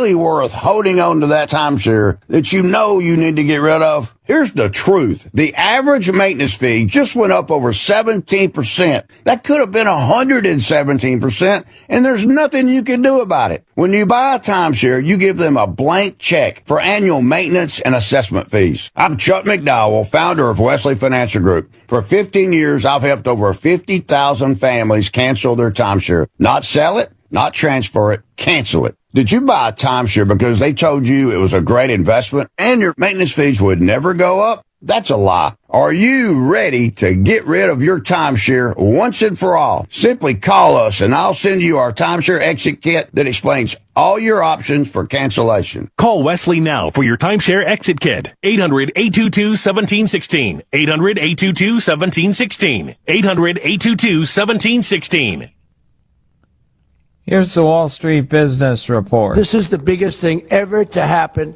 really worth holding on to that timeshare that you know you need to get rid of? Here's the truth. The average maintenance fee just went up over 17%. That could have been 117%, and there's nothing you can do about it. When you buy a timeshare, you give them a blank check for annual maintenance and assessment fees. I'm Chuck McDowell, founder of Wesley Financial Group. For 15 years, I've helped over 50,000 families cancel their timeshare. Not sell it, not transfer it, cancel it. Did you buy a timeshare because they told you it was a great investment and your maintenance fees would never go up? That's a lie. Are you ready to get rid of your timeshare once and for all? Simply call us and I'll send you our timeshare exit kit that explains all your options for cancellation. Call Wesley now for your timeshare exit kit. 800-822-1716. 800-822-1716. 800-822-1716. Here's the Wall Street Business Report. This is the biggest thing ever to happen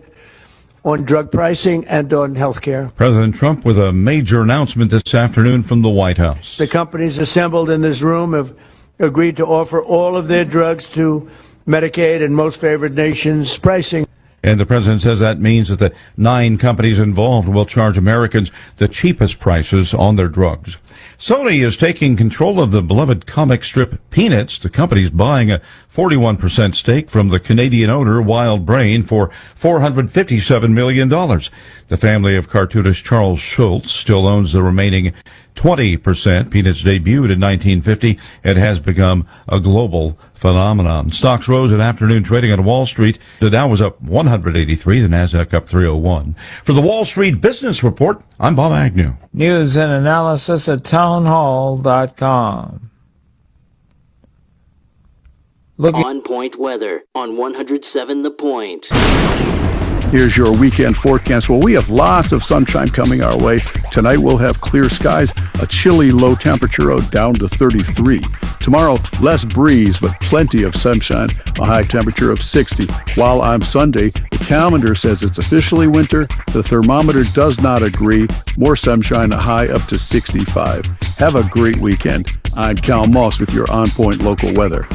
on drug pricing and on health care. President Trump with a major announcement this afternoon from the White House. The companies assembled in this room have agreed to offer all of their drugs to Medicaid and most favored nations pricing. And the president says that means that the 9 companies involved will charge Americans the cheapest prices on their drugs. Sony is taking control of the beloved comic strip Peanuts. The company's buying a 41% stake from the Canadian owner Wild Brain for $457 million. The family of cartoonist Charles Schulz still owns the remaining 20%. Peanuts debuted in 1950 and has become a global phenomenon. Stocks rose in afternoon trading on Wall Street. The Dow was up 183, the Nasdaq up 301. For the Wall Street Business Report, I'm Bob Agnew. News and analysis at townhall.com. On Point weather on 107 The Point. Here's your weekend forecast. Well, we have lots of sunshine coming our way. Tonight we'll have clear skies, a chilly low temperature down to 33. Tomorrow, less breeze, but plenty of sunshine, a high temperature of 60. While on Sunday, the calendar says it's officially winter. The thermometer does not agree. More sunshine, a high up to 65. Have a great weekend. I'm Cal Moss with your On Point local weather.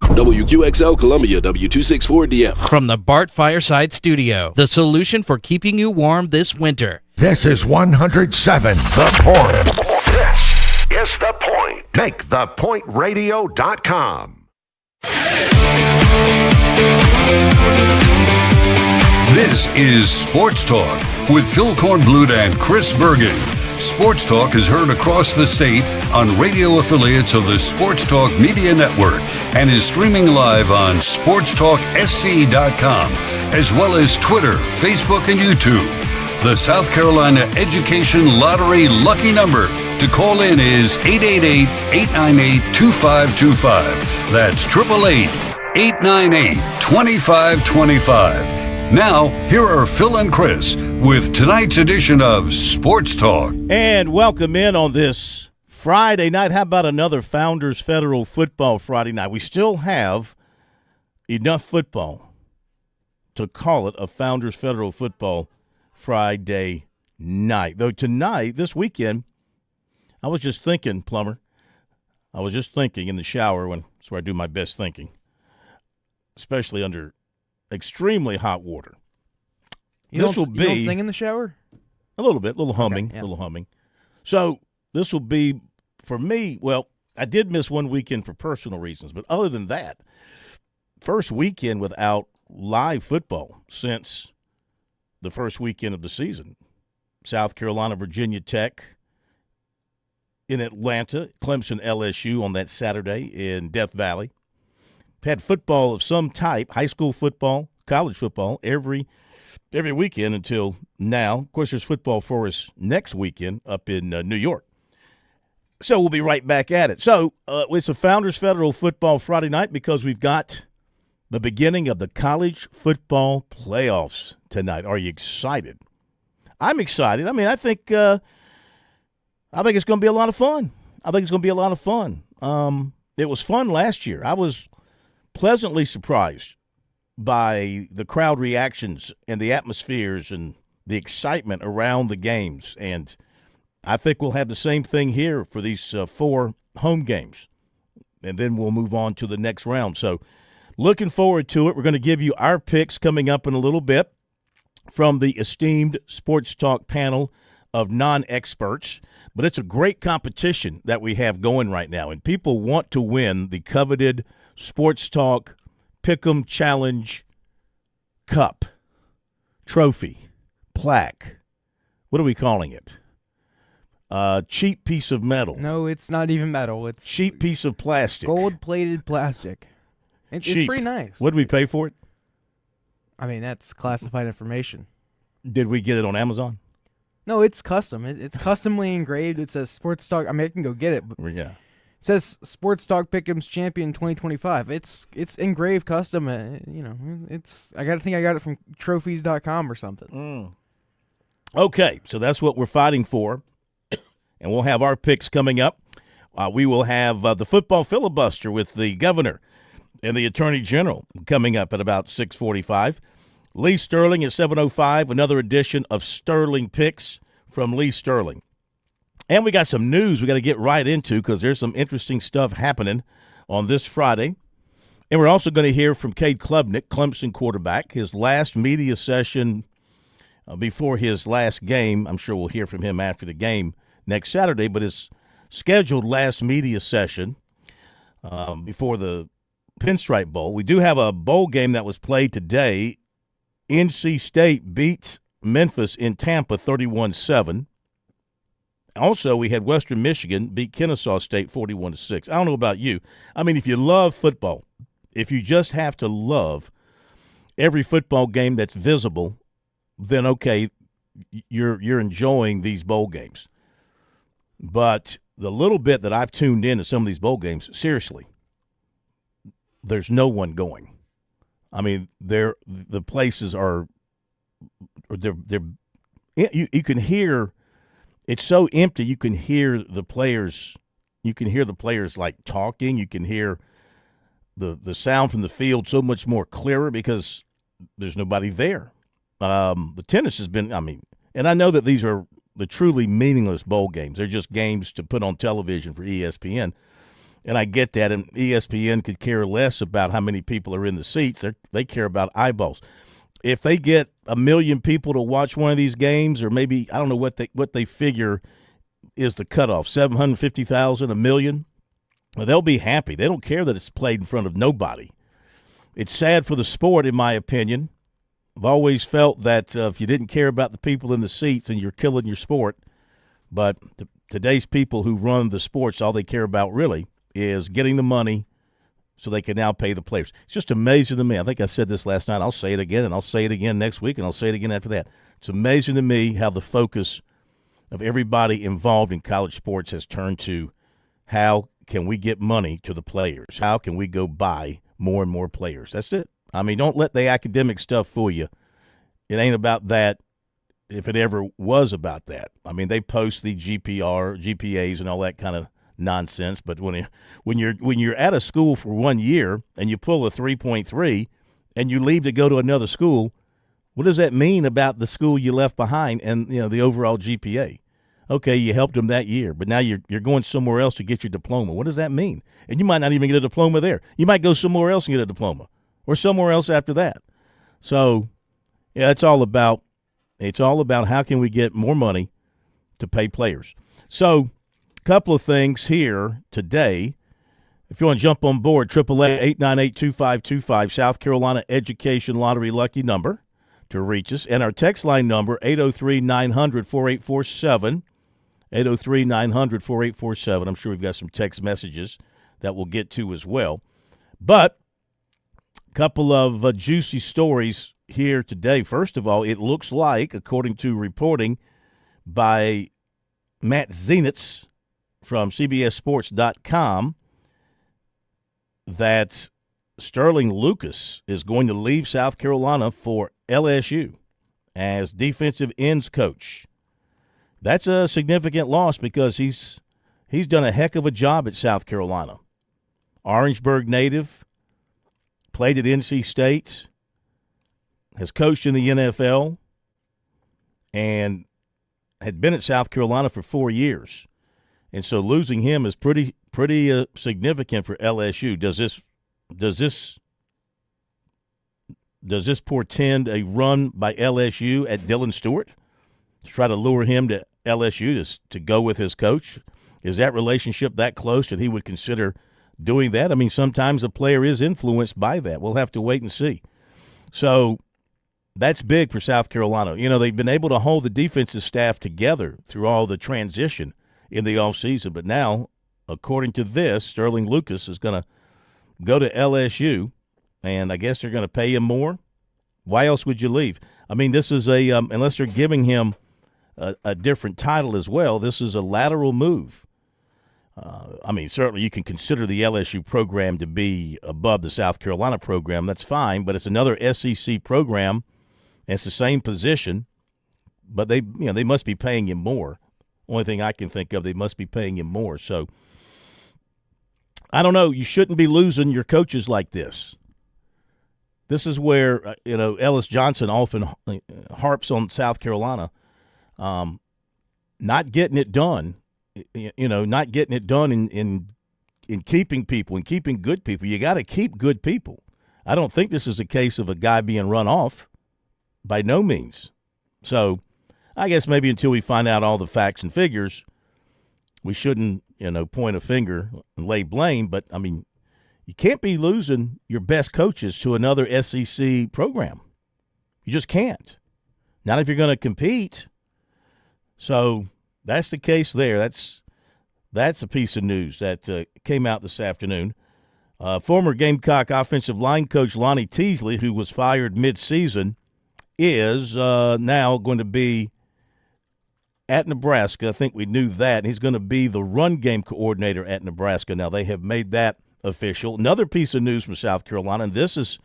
WQXL Columbia, W264DF. From the Bart Fireside Studio, the solution for keeping you warm this winter. This is 107 The Point. This is The Point. Make thepointradio.com. This is Sports Talk with Phil Kornblut and Chris Bergen. Sports Talk is heard across the state on radio affiliates of the Sports Talk Media Network and is streaming live on SportsTalkSC.com, as well as Twitter, Facebook, and YouTube. The South Carolina Education Lottery lucky number to call in is 888-898-2525. That's 888-898-2525. Now, here are Phil and Chris with tonight's edition of Sports Talk. And welcome in on this Friday night. How about another Founders Federal Football Friday night? We still have enough football to call it a Founders Federal Football Friday night. Though tonight, this weekend, I was just thinking, Plumber, I was just thinking in the shower that's where I do my best thinking, especially under extremely hot water. You don't sing in the shower? A little bit, little humming. So this will be, for me, well, I did miss one weekend for personal reasons, but other than that, first weekend without live football since the first weekend of the season. South Carolina, Virginia Tech in Atlanta, Clemson, LSU on that Saturday in Death Valley. Had football of some type, high school football, college football, every weekend until now. Of course, there's football for us next weekend up in New York. So we'll be right back at it. So it's a Founders Federal Football Friday night because we've got the beginning of the college football playoffs tonight. Are you excited? I'm excited. I mean, I think it's going to be a lot of fun. It was fun last year. I was pleasantly surprised by the crowd reactions and the atmospheres and the excitement around the games. And I think we'll have the same thing here for these 4 home games. And then we'll move on to the next round. So looking forward to it. We're going to give you our picks coming up in a little bit from the esteemed Sports Talk panel of non-experts. But it's a great competition that we have going right now, and people want to win the coveted Sports Talk Pick'em Challenge Cup, trophy, plaque. What are we calling it? Cheap piece of metal. No, it's not even metal. It's cheap piece of plastic. Gold-plated plastic. It's pretty nice. What did we pay for it? I mean, that's classified information. Did we get it on Amazon? No, it's custom. It's customly engraved. It says Sports Talk. I mean, I can go get it. But yeah. It says Sports Talk Pick'em's Champion 2025. It's engraved custom. I got it from trophies.com or something. Okay, so that's what we're fighting for. And we'll have our picks coming up. We will have the football filibuster with the governor and the attorney general coming up at about 6:45. Lee Sterling at 7:05, another edition of Sterling Picks from Lee Sterling. And we got some news we got to get right into because there's some interesting stuff happening on this Friday. And we're also going to hear from Cade Klubnik, Clemson quarterback, his last media session before his last game. I'm sure we'll hear from him after the game next Saturday, but his scheduled last media session before the Pinstripe Bowl. We do have a bowl game that was played today. NC State beats Memphis in Tampa 31-7. Also, we had Western Michigan beat Kennesaw State 41-6. I don't know about you. I mean, if you love football, if you just have to love every football game that's visible, then okay, you're enjoying these bowl games. But the little bit that I've tuned in to some of these bowl games, seriously, there's no one going. I mean, the places are you can hear it's so empty. You can hear the players. You can hear the players like talking. You can hear the sound from the field so much more clearer because there's nobody there. The tennis has been. I mean, and I know that these are the truly meaningless bowl games. They're just games to put on television for ESPN. And I get that, and ESPN could care less about how many people are in the seats. They care about eyeballs. If they get 1 million people to watch one of these games, or maybe I don't know what they figure is the cutoff, 750,000, 1 million, well, they'll be happy. They don't care that it's played in front of nobody. It's sad for the sport, in my opinion. I've always felt that if you didn't care about the people in the seats, then you're killing your sport. But today's people who run the sports, all they care about really is getting the money so they can now pay the players. It's just amazing to me. I think I said this last night. I'll say it again, and I'll say it again next week, and I'll say it again after that. It's amazing to me how the focus of everybody involved in college sports has turned to how can we get money to the players? How can we go buy more and more players? That's it. I mean, don't let the academic stuff fool you. It ain't about that if it ever was about that. I mean, they post the GPAs and all that kind of nonsense, but when you're at a school for 1 year and you pull a 3.3 and you leave to go to another school, what does that mean about the school you left behind and the overall GPA? Okay, you helped them that year, but now you're going somewhere else to get your diploma. What does that mean? And you might not even get a diploma there. You might go somewhere else and get a diploma, or somewhere else after that. So, yeah, it's all about how can we get more money to pay players. So, couple of things here today. If you want to jump on board, 888-898-2525, South Carolina Education Lottery lucky number to reach us. And our text line number, 803-900-4847, 803-900-4847. I'm sure we've got some text messages that we'll get to as well. But a couple of juicy stories here today. First of all, it looks like, according to reporting by Matt Zenitz from CBSSports.com, that Sterling Lucas is going to leave South Carolina for LSU as defensive ends coach. That's a significant loss because he's done a heck of a job at South Carolina. Orangeburg native, played at NC State, has coached in the NFL, and had been at South Carolina for 4 years. And so losing him is pretty significant for LSU. Does this Does this portend a run by LSU at Dylan Stewart to try to lure him to LSU to go with his coach? Is that relationship that close that he would consider doing that? I mean, sometimes a player is influenced by that. We'll have to wait and see. So that's big for South Carolina. You know, they've been able to hold the defensive staff together through all the transition in the offseason. But now, according to this, Sterling Lucas is going to go to LSU, and I guess they're going to pay him more. Why else would you leave? I mean, this is unless they're giving him a different title as well, this is a lateral move. I mean, certainly you can consider the LSU program to be above the South Carolina program. That's fine, but it's another SEC program. And it's the same position, but they must be paying him more. Only thing I can think of, they must be paying him more. So I don't know. You shouldn't be losing your coaches like this. This is where Ellis Johnson often harps on South Carolina, not getting it done. Not getting it done in keeping people and keeping good people. You got to keep good people. I don't think this is a case of a guy being run off, by no means. So I guess maybe until we find out all the facts and figures, we shouldn't, point a finger and lay blame. But, I mean, you can't be losing your best coaches to another SEC program. You just can't. Not if you're going to compete. So that's the case there. That's a piece of news that came out this afternoon. Former Gamecock offensive line coach Lonnie Teasley, who was fired midseason, is now going to be at Nebraska. I think we knew that. He's going to be the run game coordinator at Nebraska. Now, they have made that official. Another piece of news from South Carolina, and this is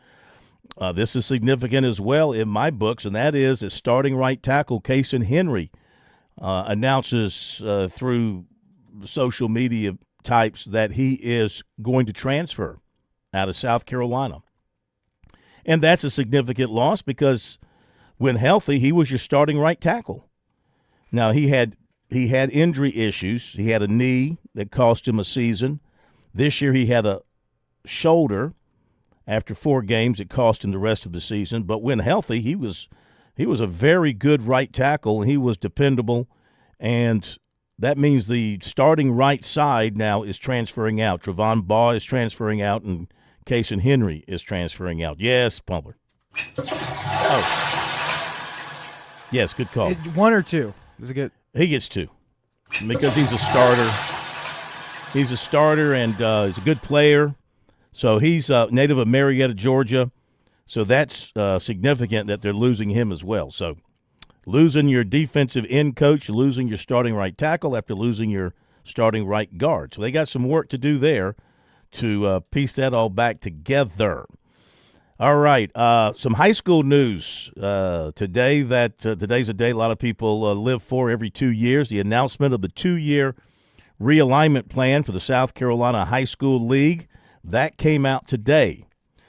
significant as well in my books, and that is that starting right tackle Casey Henry announces through social media types that he is going to transfer out of South Carolina. And that's a significant loss because when healthy, he was your starting right tackle. Now, he had injury issues. He had a knee that cost him a season. This year he had a shoulder after 4 games. It cost him the rest of the season. But when healthy, he was a very good right tackle, and he was dependable. And that means the starting right side now is transferring out. Trevon Baugh is transferring out, and Casey Henry is transferring out. Yes, Pumpler. Oh. Yes, good call. 1 or 2? Is it good? He gets 2 because he's a starter. He's a starter, and he's a good player. So he's native of Marietta, Georgia. So that's significant that they're losing him as well. So losing your defensive end coach, losing your starting right tackle after losing your starting right guard. So they got some work to do there to piece that all back together. All right, some high school news today. Today's a day a lot of people live for every 2 years. The announcement of the 2-year realignment plan for the South Carolina High School League that came out today.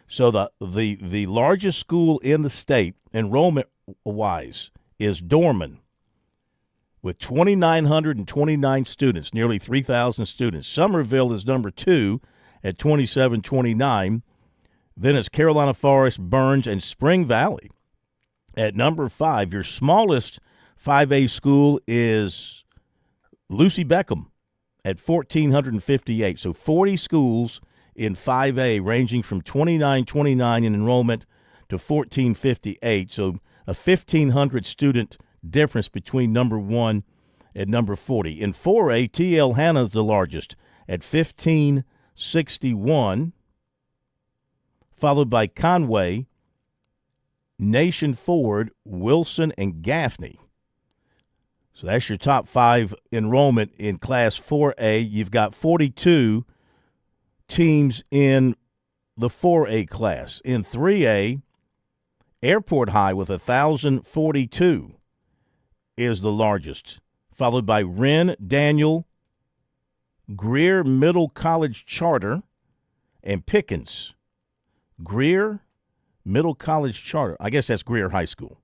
So the largest school in the state, enrollment-wise, is Dorman, with 2,929 students, nearly 3,000 students. Somerville is number 2 at 2,729. Then it's Carolina Forest, Burns, and Spring Valley at number 5. Your smallest 5A school is Lucy Beckham at 1,458. So 40 schools in 5A, ranging from 2,929 in enrollment to 1,458. So a 1,500 student difference between number 1 and number 40. In 4A, T.L. Hanna is the largest at 1,561, followed by Conway, Nation Ford, Wilson, and Gaffney. So that's your top 5 enrollment in Class 4A. You've got 42 teams in the 4A class. In 3A, Airport High with 1,042 is the largest, followed by Wren, Daniel, Greer Middle College Charter, and Pickens. Greer Middle College Charter. I guess that's Greer High School.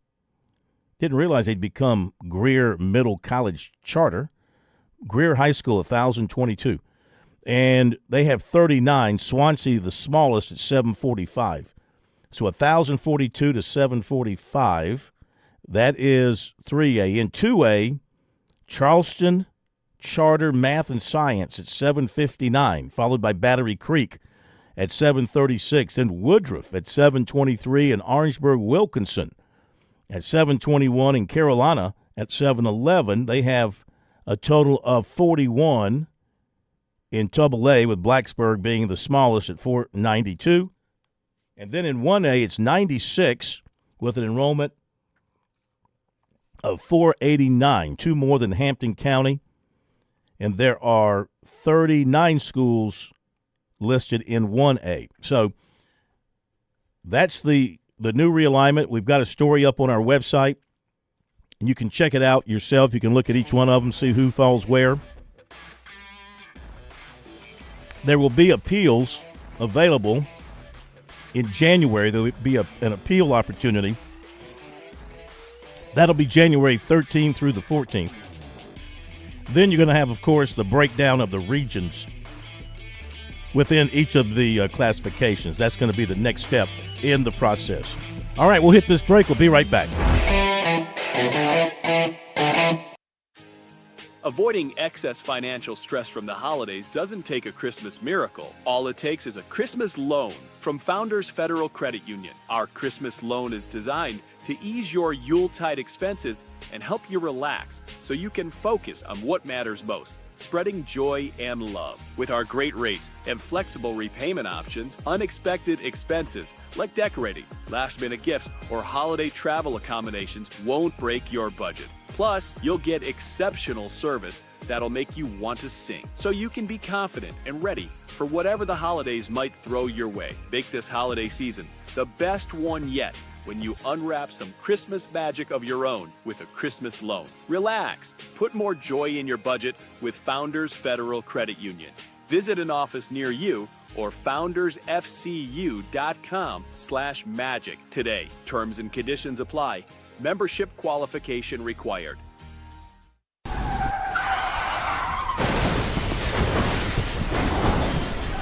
Didn't realize they'd become Greer Middle College Charter. Greer High School, 1,022. And they have 39. Swansea, the smallest, at 745. So 1,042 to 745. That is 3A. In 2A, Charleston Charter Math and Science at 759, followed by Battery Creek at 736, and Woodruff at 723, and Orangeburg Wilkinson at 721, and Carolina at 711. They have a total of 41 in AA, with Blacksburg being the smallest at 492. And then in 1A, it's 96 with an enrollment of 489, two more than Hampton County. And there are 39 schools listed in 1A. So that's the new realignment. We've got a story up on our website, and you can check it out yourself. You can look at each one of them, see who falls where. There will be appeals available in January. There will be an appeal opportunity. That'll be January 13th through the 14th. Then you're going to have, of course, the breakdown of the regions within each of the classifications. That's going to be the next step in the process. All right, we'll hit this break. We'll be right back. Avoiding excess financial stress from the holidays doesn't take a Christmas miracle. All it takes is a Christmas loan from Founders Federal Credit Union. Our Christmas loan is designed to ease your Yuletide expenses and help you relax so you can focus on what matters most, spreading joy and love. With our great rates and flexible repayment options, unexpected expenses like decorating, last-minute gifts, or holiday travel accommodations won't break your budget. Plus, you'll get exceptional service that'll make you want to sing, so you can be confident and ready for whatever the holidays might throw your way. Make this holiday season the best one yet when you unwrap some Christmas magic of your own with a Christmas loan. Relax. Put more joy in your budget with Founders Federal Credit Union. Visit an office near you or foundersfcu.com/magic today. Terms and conditions apply. Membership qualification required.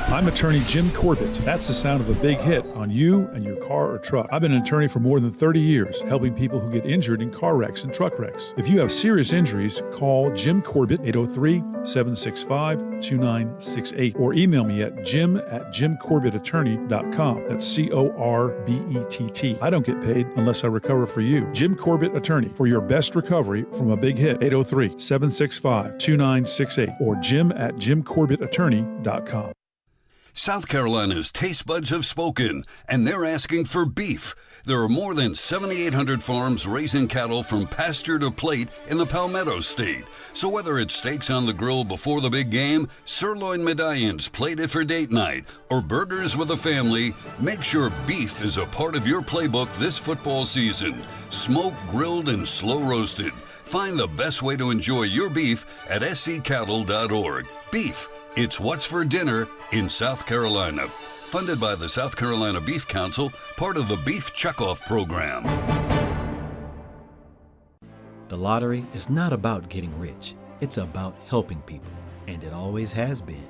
I'm attorney Jim Corbett. That's the sound of a big hit on you and your car or truck. I've been an attorney for more than 30 years, helping people who get injured in car wrecks and truck wrecks. If you have serious injuries, call Jim Corbett, 803-765-2968, or email me at jim@jimcorbettattorney.com. That's CORBETT. I don't get paid unless I recover for you. Jim Corbett Attorney, for your best recovery from a big hit. 803-765-2968 or jim@jimcorbettattorney.com. South Carolina's taste buds have spoken, and they're asking for beef. There are more than 7,800 farms raising cattle from pasture to plate in the Palmetto State. So whether it's steaks on the grill before the big game, sirloin medallions plated for date night, or burgers with a family, make sure beef is a part of your playbook this football season. Smoked, grilled, and slow roasted. Find the best way to enjoy your beef at scattle.org. Beef. It's what's for dinner in South Carolina. Funded by the South Carolina Beef Council, part of the Beef Checkoff program. The lottery is not about getting rich. It's about helping people, and it always has been.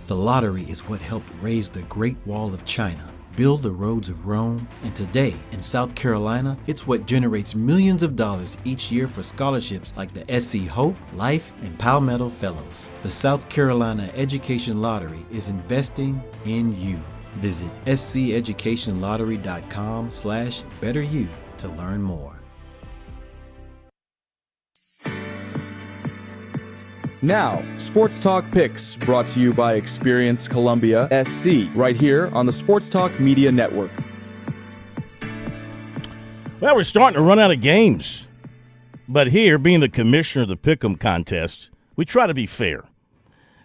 The lottery is what helped raise the Great Wall of China, build the roads of Rome, and today in South Carolina, it's what generates millions of dollars each year for scholarships like the SC Hope, Life, and Palmetto Fellows. The South Carolina Education Lottery is investing in you. Visit sceducationlottery.com/betteryou to learn more. Now, Sports Talk Picks, brought to you by Experience Columbia SC, right here on the Sports Talk Media Network. Well, we're starting to run out of games. But here, being the commissioner of the Pick'em contest, we try to be fair.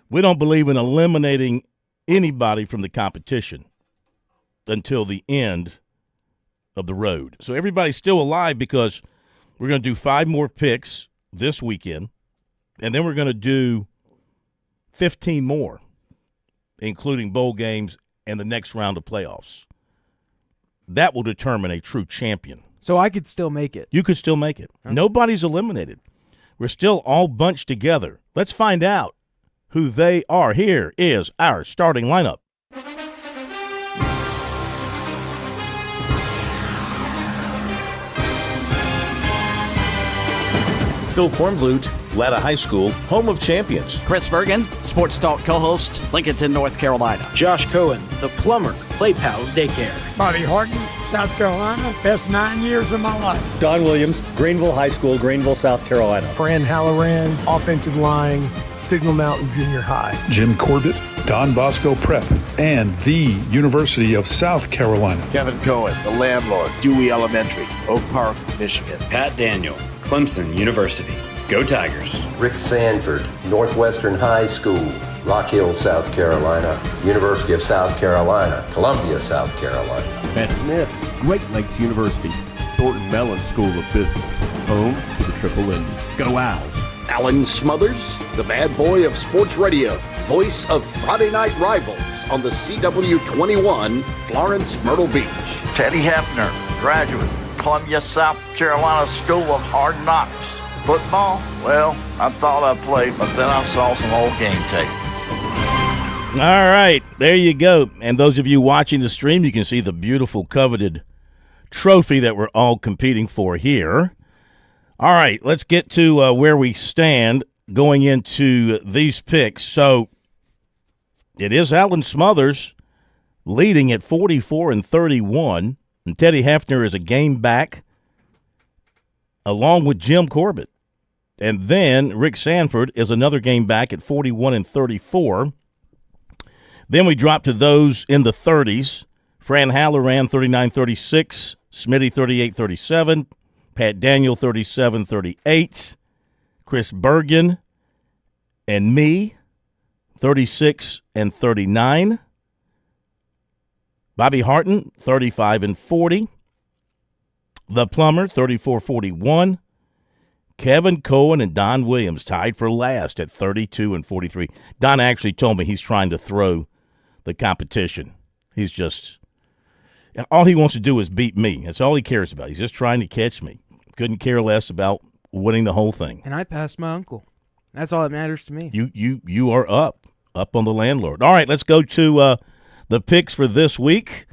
We don't believe in eliminating anybody from the competition until the end of the road. So everybody's still alive because we're going to do 5 more picks this weekend. And then we're going to do 15 more, including bowl games and the next round of playoffs. That will determine a true champion. So I could still make it. You could still make it. Okay. Nobody's eliminated. We're still all bunched together. Let's find out who they are. Here is our starting lineup. Phil Kornblut, Latta High School, home of champions. Chris Bergen, Sports Talk co-host, Lincolnton, North Carolina. Josh Cohen, the plumber, Play Pals Daycare. Bobby Horton, South Carolina, best 9 years of my life. Don Williams, Greenville High School, Greenville, South Carolina. Fran Halloran, offensive line, Signal Mountain Junior High. Jim Corbett, Don Bosco Prep, and the University of South Carolina. Kevin Cohen, the landlord, Dewey Elementary, Oak Park, Michigan. Pat Daniel, Clemson University. Go Tigers. Rick Sanford, Northwestern High School, Rock Hill, South Carolina, University of South Carolina, Columbia, South Carolina. Matt Smith, Great Lakes University, Thornton Mellon School of Business, home to the Triple M. Go Owls. Alan Smothers, the bad boy of sports radio, voice of Friday Night Rivals on the CW21, Florence, Myrtle Beach. Teddy Hefner, graduate, Columbia, South Carolina School of Hard Knocks. Football? Well, I thought I played, but then I saw some old game tape. All right, there you go. And those of you watching the stream, you can see the beautiful coveted trophy that we're all competing for here. All right, let's get to where we stand going into these picks. So it is Alan Smothers leading at 44-31, and Teddy Hefner is a game back along with Jim Corbett. And then Rick Sanford is another game back at 41-34. Then we drop to those in the 30s. Fran Halloran, 39-36. Smitty, 38-37. Pat Daniel, 37-38. Chris Bergen and me, 36-39. Bobby Harton, 35-40. The Plumber, 34-41. Kevin Cohen and Don Williams tied for last at 32-43. Don actually told me he's trying to throw the competition. He's just – all he wants to do is beat me. That's all he cares about. He's just trying to catch me. Couldn't care less about winning the whole thing. And I passed my uncle. That's all that matters to me. You are up on the landlord. All right, let's go to the picks for this week.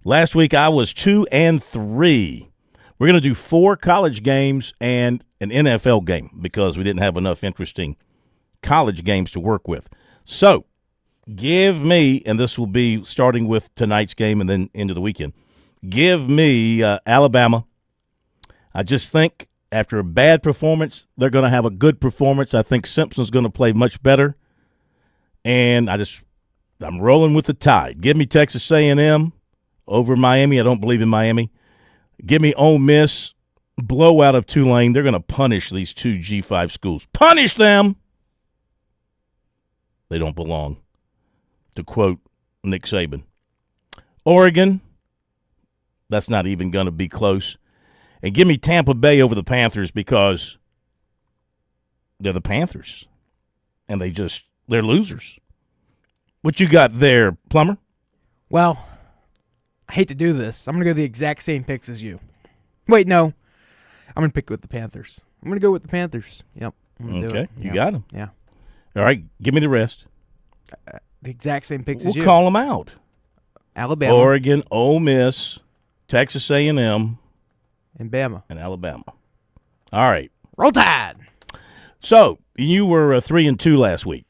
Last week I was 2-3. We're going to do 4 college games and an NFL game because we didn't have enough interesting college games to work with. So give me, and this will be starting with tonight's game and then into the weekend, give me Alabama. I just think after a bad performance, they're going to have a good performance. I think Simpson's going to play much better. And I'm rolling with the Tide. Give me Texas A&M over Miami. I don't believe in Miami. Give me Ole Miss, blowout of Tulane. They're going to punish these 2 G5 schools. Punish them! They don't belong, to quote Nick Saban. Oregon, that's not even going to be close. And give me Tampa Bay over the Panthers because they're the Panthers. And they're losers. What you got there, Plumber? Well, I hate to do this. I'm going to go the exact same picks as you. Wait, no. I'm going to pick with the Panthers. I'm going to go with the Panthers. Yep. Okay, you got them. Yeah. All right, give me the rest. The exact same picks as you. We'll call them out. Alabama. Oregon, Ole Miss, Texas A&M. And Bama. And Alabama. All right. Roll Tide. So, you were 3-2 last week.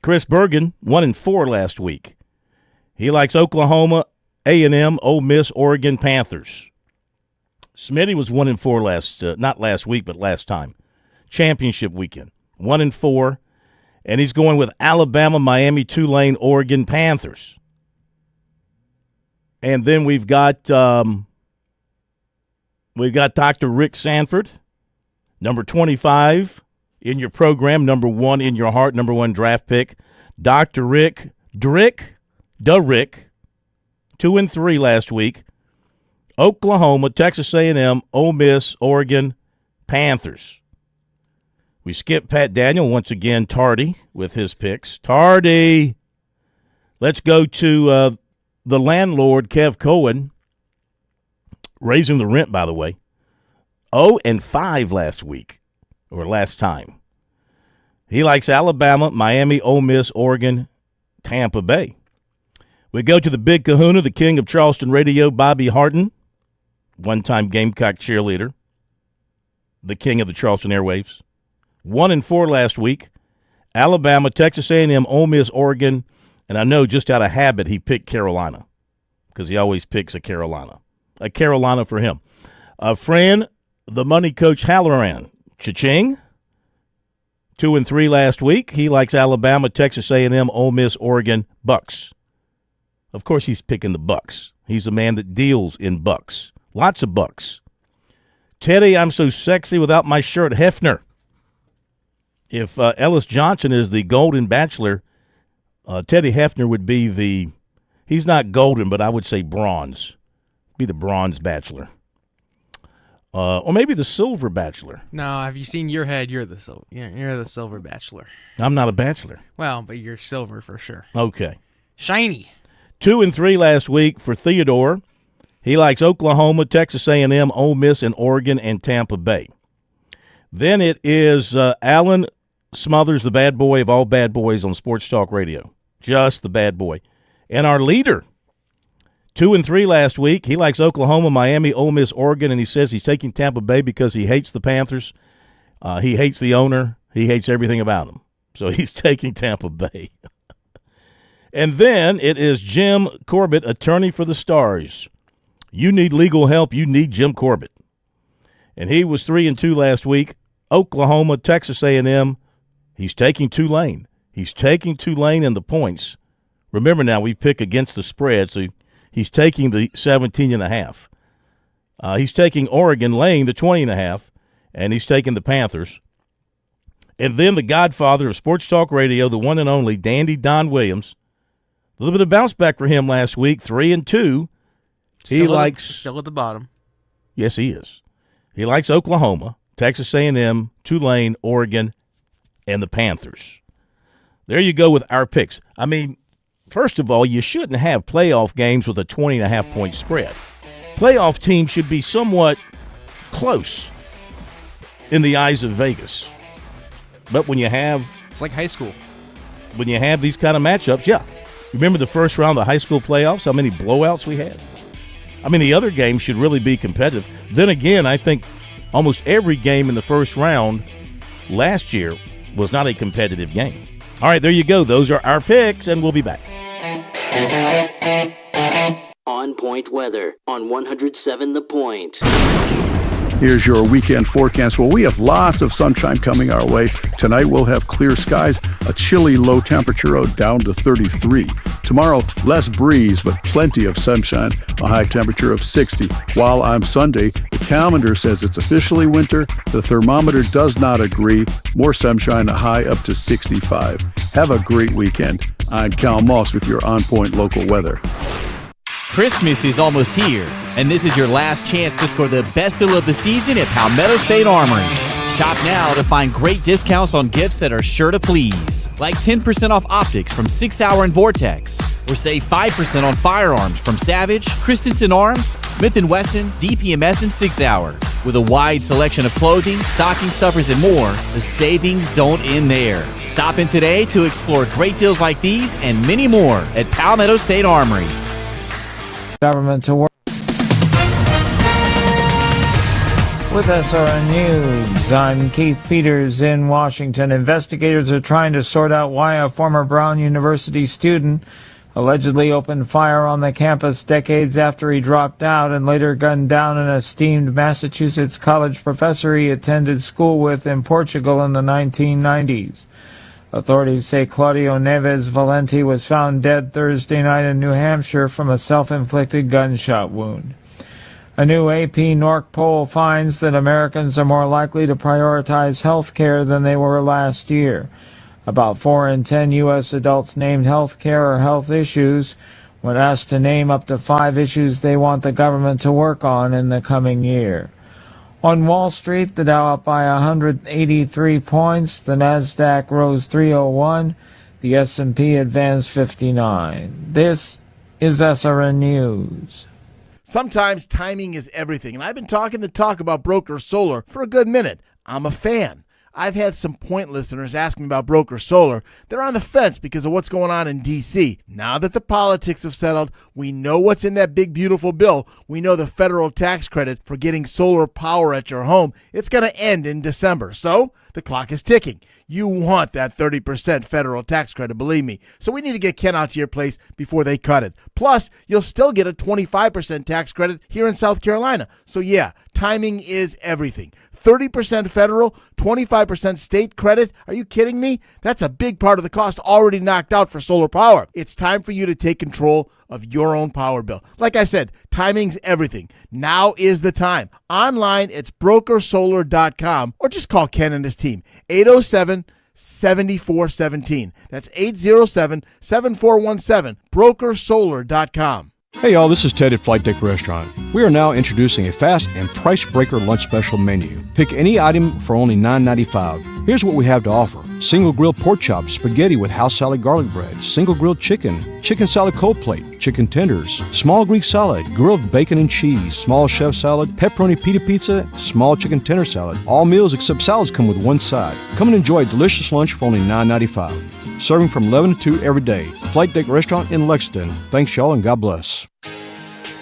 Chris Bergen, 1-4 last week. He likes Oklahoma, A&M, Ole Miss, Oregon, Panthers. Smitty was 1-4 not last week, but last time. Championship weekend. 1-4. And he's going with Alabama, Miami, Tulane, Oregon, Panthers. And then we've got Dr. Rick Sanford, number 25 in your program, number 1 in your heart, number 1 draft pick. Dr. Rick, 2-3 last week. Oklahoma, Texas A&M, Ole Miss, Oregon, Panthers. We skip Pat Daniel once again, tardy with his picks. Tardy. Let's go to the landlord, Kev Cohen, raising the rent, by the way. 0-5 last week, or last time. He likes Alabama, Miami, Ole Miss, Oregon, Tampa Bay. We go to the big kahuna, the king of Charleston radio, Bobby Harton, one-time Gamecock cheerleader. the king of the Charleston airwaves. 1-4 last week. Alabama, Texas A&M, Ole Miss, Oregon, and I know just out of habit he picked Carolina because he always picks a Carolina. A Carolina for him. Fran, the money coach Halloran, cha-ching. 2-3 last week. He likes Alabama, Texas A&M, Ole Miss, Oregon, Bucks. Of course he's picking the Bucks. He's a man that deals in bucks. Lots of bucks. Teddy, I'm so sexy without my shirt, Hefner. If Ellis Johnson is the golden bachelor, Teddy Hefner would be he's not golden, but I would say bronze. Be the bronze bachelor. Or maybe the silver bachelor. No, have you seen your head? You're the silver. You're the silver bachelor. I'm not a bachelor. Well, but you're silver for sure. Okay. Shiny. 2-3 last week for Theodore. He likes Oklahoma, Texas A&M, Ole Miss, and Oregon, and Tampa Bay. Then it is Alan Smothers, the bad boy of all bad boys on Sports Talk Radio. Just the bad boy. And our leader, 2-3 last week. He likes Oklahoma, Miami, Ole Miss, Oregon, and he says he's taking Tampa Bay because he hates the Panthers. He hates the owner. He hates everything about them. So he's taking Tampa Bay. And then it is Jim Corbett, attorney for the Stars. You need legal help, you need Jim Corbett. And he was 3-2 last week. Oklahoma, Texas A&M. He's taking Tulane. He's taking Tulane in the points. Remember now, we pick against the spread, so he's taking the 17.5. He's taking Oregon, laying the 20.5, and he's taking the Panthers. And then the godfather of Sports Talk Radio, the one and only Dandy Don Williams. A little bit of bounce back for him last week, 3-2. Still at the bottom. Yes, he is. He likes Oklahoma, Texas A&M, Tulane, Oregon, and the Panthers. There you go with our picks. I mean, first of all, you shouldn't have playoff games with a 20.5-point spread. Playoff teams should be somewhat close in the eyes of Vegas. But when you have... It's like high school. When you have these kind of matchups, yeah. Remember the first round of the high school playoffs, how many blowouts we had? I mean, the other games should really be competitive. Then again, I think almost every game in the first round last year was not a competitive game. All right, there you go. Those are our picks, and we'll be back. On Point Weather on 107 The Point. Here's your weekend forecast. Well, we have lots of sunshine coming our way. Tonight we'll have clear skies, a chilly low temperature down to 33. Tomorrow, less breeze, but plenty of sunshine, a high temperature of 60. While on Sunday, the calendar says it's officially winter. The thermometer does not agree. More sunshine, a high up to 65. Have a great weekend. I'm Cal Moss with your On Point local weather. Christmas is almost here, and this is your last chance to score the best deal of the season at Palmetto State Armory. Shop now to find great discounts on gifts that are sure to please, like 10% off optics from 6 Hour and Vortex, or save 5% on firearms from Savage, Christensen Arms, Smith & Wesson, DPMS, and 6 Hour. With a wide selection of clothing, stocking stuffers, and more, the savings don't end there. Stop in today to explore great deals like these and many more at Palmetto State Armory. Government to work. With SRN News, I'm Keith Peters in Washington. Investigators are trying to sort out why a former Brown University student allegedly opened fire on the campus decades after he dropped out and later gunned down an esteemed Massachusetts college professor he attended school with in Portugal in the 1990s. Authorities say Claudio Neves Valenti was found dead Thursday night in New Hampshire from a self-inflicted gunshot wound. A new AP NORC poll finds that Americans are more likely to prioritize health care than they were last year. About 4 in 10 U.S. adults named health care or health issues when asked to name up to 5 issues they want the government to work on in the coming year. On Wall Street, the Dow up by 183 points, the Nasdaq rose 301, the S&P advanced 59. This is SRN News. Sometimes timing is everything, and I've been talking the talk about Broker Solar for a good minute. I'm a fan. I've had some Point listeners ask me about Broker Solar. They're on the fence because of what's going on in D.C. Now that the politics have settled, we know what's in that big, beautiful bill. We know the federal tax credit for getting solar power at your home. It's going to end in December. So the clock is ticking. You want that 30% federal tax credit, believe me. So we need to get Ken out to your place before they cut it. Plus, you'll still get a 25% tax credit here in South Carolina. So yeah, timing is everything. 30% federal, 25% state credit. Are you kidding me? That's a big part of the cost already knocked out for solar power. It's time for you to take control of your own power bill. Like I said, timing's everything. Now is the time. Online, it's brokersolar.com or just call Ken and his team. 807-7417. That's 807-7417. brokersolar.com. Hey y'all, this is Ted at Flight Deck Restaurant. We are now introducing a fast and price breaker lunch special menu. Pick any item for only $9.95. Here's what we have to offer. Single grilled pork chops, spaghetti with house salad garlic bread, single grilled chicken, chicken salad cold plate, chicken tenders, small Greek salad, grilled bacon and cheese, small chef salad, pepperoni pita pizza, small chicken tender salad. All meals except salads come with one side. Come and enjoy a delicious lunch for only $9.95. Serving from 11 to 2 every day. Flight Deck Restaurant in Lexington. Thanks y'all and God bless.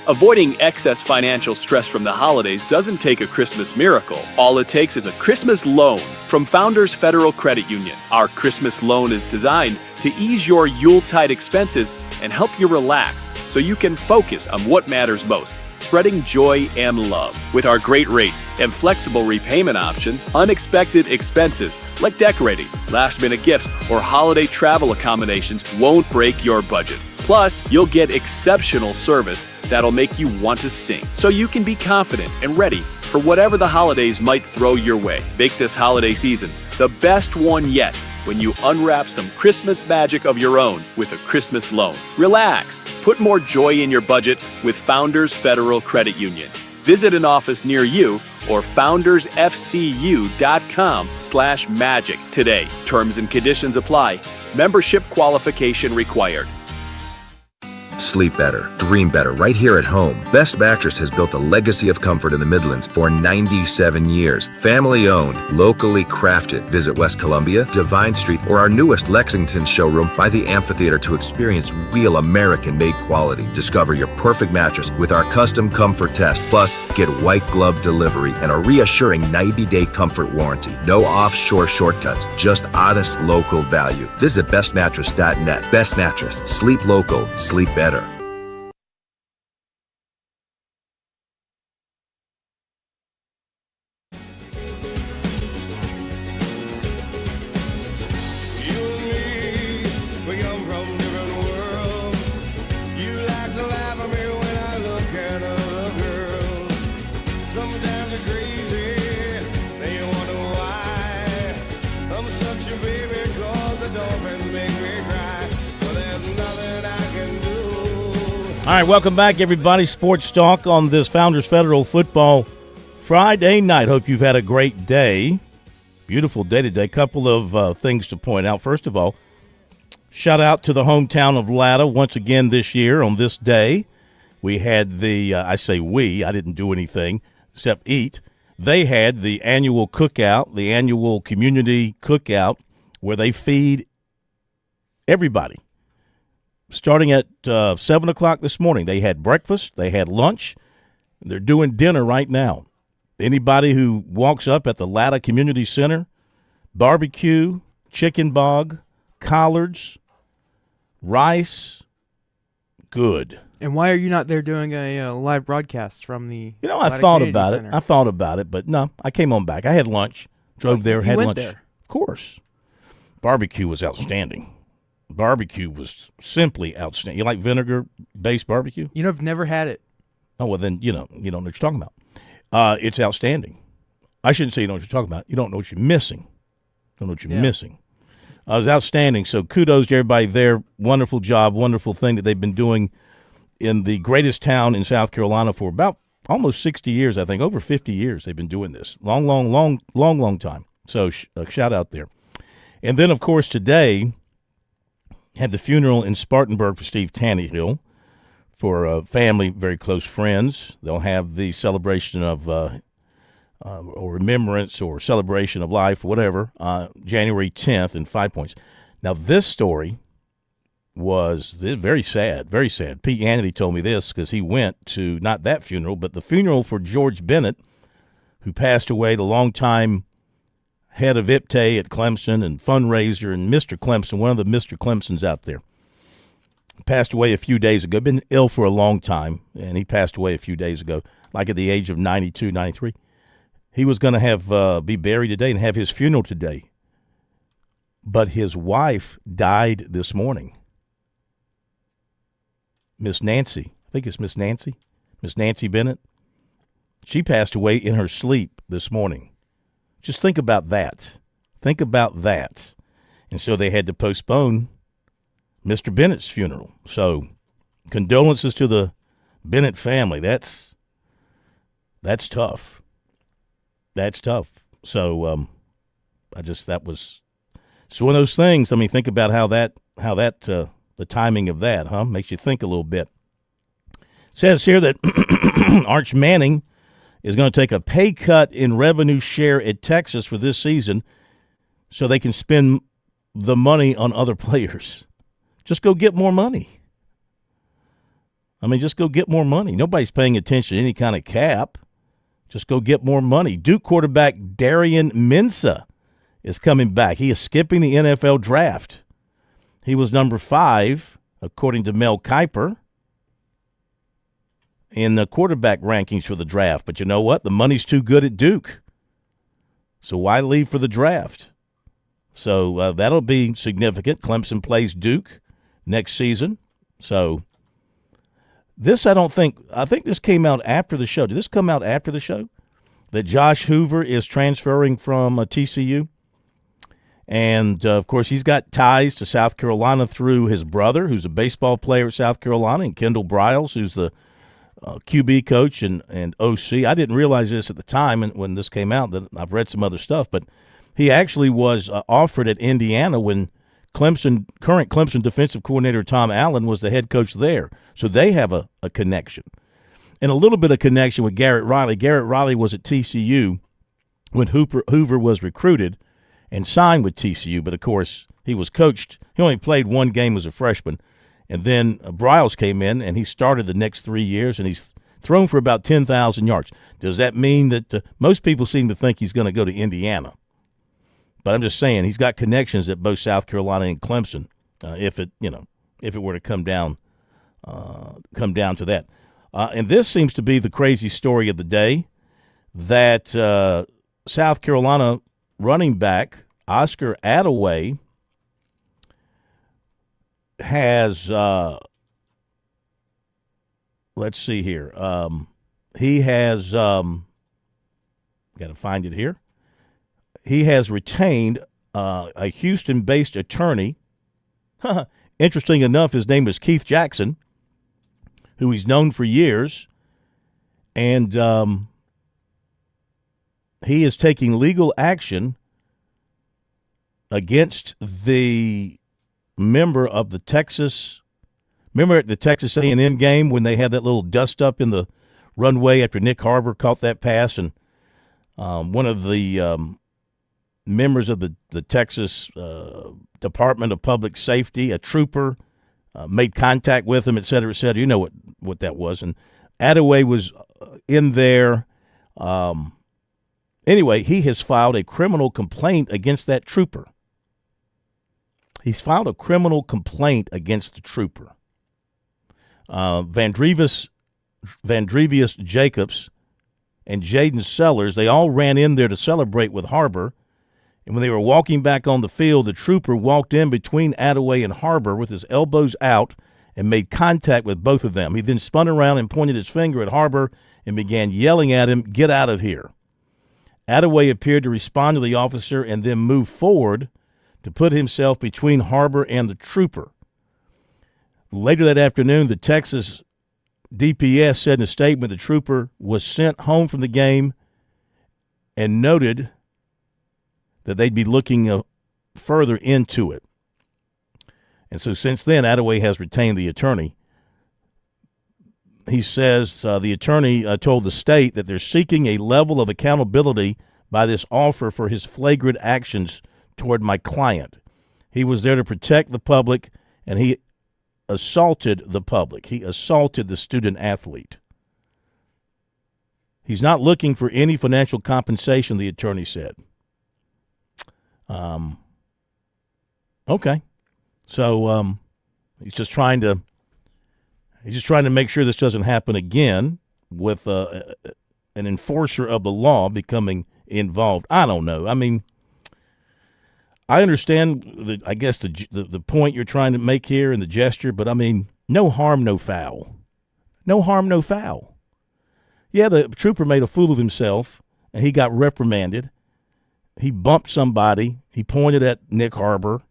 Avoiding excess financial stress from the holidays doesn't take a Christmas miracle. All it takes is a Christmas loan from Founders Federal Credit Union. Our Christmas loan is designed to ease your Yuletide expenses and help you relax so you can focus on what matters most, spreading joy and love. With our great rates and flexible repayment options, unexpected expenses like decorating, last-minute gifts, or holiday travel accommodations won't break your budget. Plus, you'll get exceptional service that'll make you want to sing, so you can be confident and ready for whatever the holidays might throw your way. Make this holiday season the best one yet when you unwrap some Christmas magic of your own with a Christmas loan. Relax. Put more joy in your budget with Founders Federal Credit Union. Visit an office near you or foundersfcu.com/magic today. Terms and conditions apply. Membership qualification required. Sleep better, dream better, right here at home. Best Mattress has built a legacy of comfort in the Midlands for 97 years. Family owned, locally crafted. Visit West Columbia, Divine Street, or our newest Lexington showroom by the amphitheater to experience real American-made quality. Discover your perfect mattress with our custom comfort test. Plus, get white glove delivery and a reassuring 90-day comfort warranty. No offshore shortcuts, just honest local value. Visit bestmattress.net. Best Mattress. Sleep local. Sleep better. All right, welcome back, everybody. Sports Talk on this Founders Federal Football Friday night. Hope you've had a great day. Beautiful day today. Couple of things to point out. First of all, shout out to the hometown of Latta once again this year on this day. We had I didn't do anything except eat. They had the annual cookout, the annual community cookout, where they feed everybody. Starting at 7 o'clock this morning, they had breakfast, they had lunch, they're doing dinner right now. Anybody who walks up at the Latta Community Center, barbecue, chicken bog, collards, rice, good. And why are you not there doing a live broadcast from the I thought about it. I thought about it, but no, I came on back. I had lunch, drove there, had lunch. There. Of course. Barbecue was outstanding. Barbecue was simply outstanding. You like vinegar-based barbecue? I've never had it. Oh, well, then you don't know what you're talking about. It's outstanding. I shouldn't say you know what you're talking about. You don't know what you're missing. Don't know what you're missing. It was outstanding. So kudos to everybody there. Wonderful job, wonderful thing that they've been doing in the greatest town in South Carolina for about almost 60 years, I think. Over 50 years they've been doing this. Long time. So shout out there. And then, of course, today – had the funeral in Spartanburg for Steve Tannehill for family, very close friends. They'll have the celebration of or remembrance or celebration of life, whatever, January 10th in 5 Points. Now, this story was very sad, very sad. Pete Hannity told me this because he went to not that funeral, but the funeral for George Bennett, who passed away, the longtime head of IPTAY at Clemson and fundraiser and Mr. Clemson, one of the Mr. Clemsons out there. Passed away a few days ago, been ill for a long time, and he passed away a few days ago, like at the age of 92, 93. He was going to have be buried today and have his funeral today. But his wife died this morning. Miss Nancy, I think it's Miss Nancy Bennett. She passed away in her sleep this morning. Just think about that. Think about that. And so they had to postpone Mr. Bennett's funeral. So condolences to the Bennett family. That's tough. That's tough. So it's one of those things. I mean, think about how the timing of that, makes you think a little bit. It says here that Arch Manning is going to take a pay cut in revenue share at Texas for this season so they can spend the money on other players. Just go get more money. I mean, just go get more money. Nobody's paying attention to any kind of cap. Just go get more money. Duke quarterback Darian Mensah is coming back. He is skipping the NFL draft. He was number 5, according to Mel Kiper, in the quarterback rankings for the draft. But you know what? The money's too good at Duke. So why leave for the draft? So that'll be significant. Clemson plays Duke next season. So this I think this came out after the show. Did this come out after the show? That Josh Hoover is transferring from TCU. And, of course, he's got ties to South Carolina through his brother, who's a baseball player at South Carolina, and Kendall Briles, who's the QB coach and OC. I didn't realize this at the time when this came out. That I've read some other stuff, but he actually was offered at Indiana when current Clemson defensive coordinator Tom Allen was the head coach there. So they have a connection. And a little bit of connection with Garrett Riley. Garrett Riley was at TCU when Hoover was recruited and signed with TCU. But, of course, he was coached. He only played one game as a freshman. And then Briles came in, and he started the next 3 years, and he's thrown for about 10,000 yards. Does that mean that most people seem to think he's going to go to Indiana? But I'm just saying he's got connections at both South Carolina and Clemson. If it were to come down to that, and this seems to be the crazy story of the day, that South Carolina running back Oscar Attaway has let's see here. He has got to find it here. He has retained a Houston-based attorney. Interesting enough, his name is Keith Jackson, who he's known for years, and he is taking legal action against the member at the Texas A&M game when they had that little dust up in the runway after Nick Harbor caught that pass, and one of the members of the Texas Department of Public Safety, a trooper, made contact with him, et cetera, et cetera. You know what that was. And Attaway was in there. Anyway, he has filed a criminal complaint against that trooper. He's filed a criminal complaint against the trooper. Vandrevius Jacobs and Jaden Sellers, they all ran in there to celebrate with Harbor. And when they were walking back on the field, the trooper walked in between Attaway and Harbor with his elbows out and made contact with both of them. He then spun around and pointed his finger at Harbor and began yelling at him, "Get out of here." Attaway appeared to respond to the officer and then move forward to put himself between Harbor and the trooper. Later that afternoon, the Texas DPS said in a statement the trooper was sent home from the game and noted that they'd be looking further into it. And so since then, Attaway has retained the attorney. he says the attorney told the state that they're seeking a level of accountability by this offer for his flagrant actions toward my client. He was there to protect the public, and he assaulted the public. He assaulted the student athlete. He's not looking for any financial compensation, the attorney said. Okay. So he's just trying to make sure this doesn't happen again with an enforcer of the law becoming involved. I don't know. I mean, I understand the point you're trying to make here and the gesture, but I mean, no harm, no foul. No harm, no foul. Yeah, the trooper made a fool of himself, and he got reprimanded. He bumped somebody. He pointed at Nick Harbor.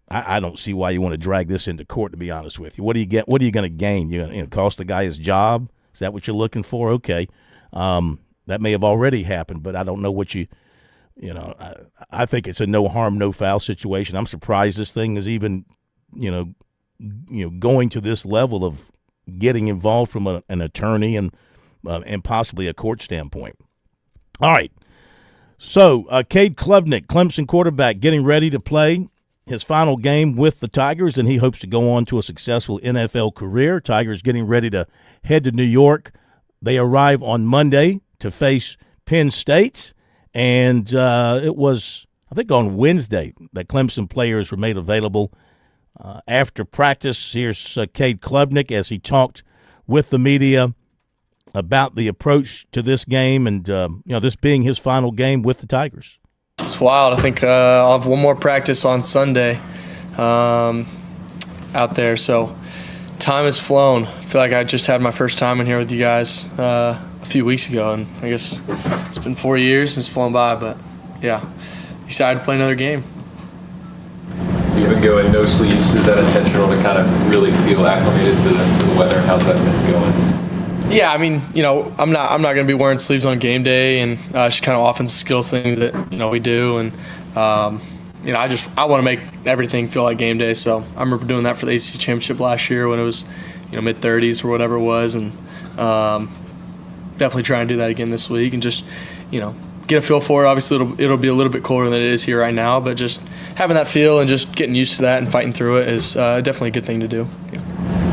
I don't see why you want to drag this into court, to be honest with you. What do you get? What are you going to gain? You're going to cost the guy his job? Is that what you're looking for? Okay. That may have already happened, but I don't know what I think it's a no harm, no foul situation. I'm surprised this thing is even, going to this level of getting involved from an attorney and possibly a court standpoint. All right. So, Cade Klubnik, Clemson quarterback, getting ready to play his final game with the Tigers, and he hopes to go on to a successful NFL career. Tigers getting ready to head to New York. They arrive on Monday to face Penn State, and it was, I think, on Wednesday that Clemson players were made available after practice. Here's Cade Klubnik as he talked with the media about the approach to this game and, this being his final game with the Tigers. It's wild. I think I'll have one more practice on Sunday out there. So time has flown. I feel like I just had my first time in here with you guys a few weeks ago, and I guess it's been 4 years and it's flown by. But, yeah, excited to play another game. You've been going no sleeves. Is that intentional to kind of really feel acclimated to the weather? How's that been going? Yeah, I mean, I'm not going to be wearing sleeves on game day, and just kind of offensive skills things that we do, and I want to make everything feel like game day. So I remember doing that for the ACC championship last year when it was mid 30s or whatever it was, and definitely try and do that again this week, and just get a feel for it. Obviously, it'll be a little bit colder than it is here right now, but just having that feel and just getting used to that and fighting through it is definitely a good thing to do. Yeah.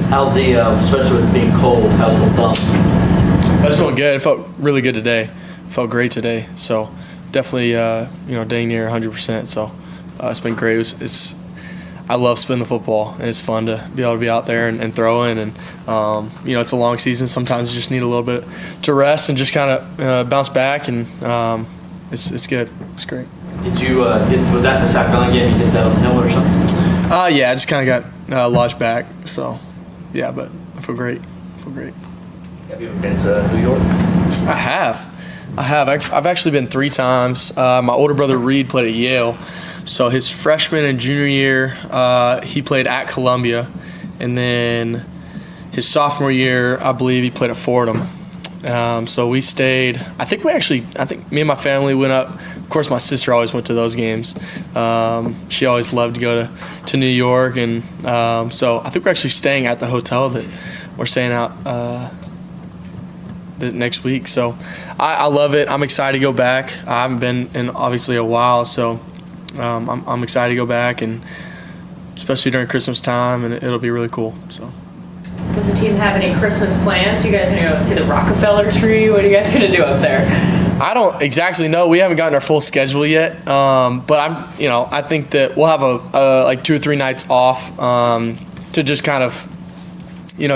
How's especially with it being cold, how's the thumb? That's feeling good. It felt really good today. Felt great today. So definitely, dang near 100%. So it's been great. I love spinning the football, and it's fun to be able to be out there and throwing. And it's a long season. Sometimes you just need a little bit to rest and just kind of bounce back. And it's good. It's great. Did you was that the South Carolina game? You hit that on the helmet or something? Yeah, I just kind of got lodged back. So. Yeah, but I feel great. Have you ever been to New York? I have. I've actually been 3 times. My older brother Reed played at Yale. So his freshman and junior year, he played at Columbia. And then his sophomore year, I believe he played at Fordham. So we stayed. I think me and my family went up. Of course, my sister always went to those games. She always loved to go to New York, and so I think we're actually staying at the hotel that we're staying out next week. So I love it. I'm excited to go back. I haven't been in obviously a while, so I'm excited to go back, and especially during Christmas time, and it'll be really cool. So. Does the team have any Christmas plans? You guys going to go see the Rockefeller tree? What are you guys going to do up there? I don't exactly know. We haven't gotten our full schedule yet, but I think that we'll have like 2 or 3 nights off to just kind of,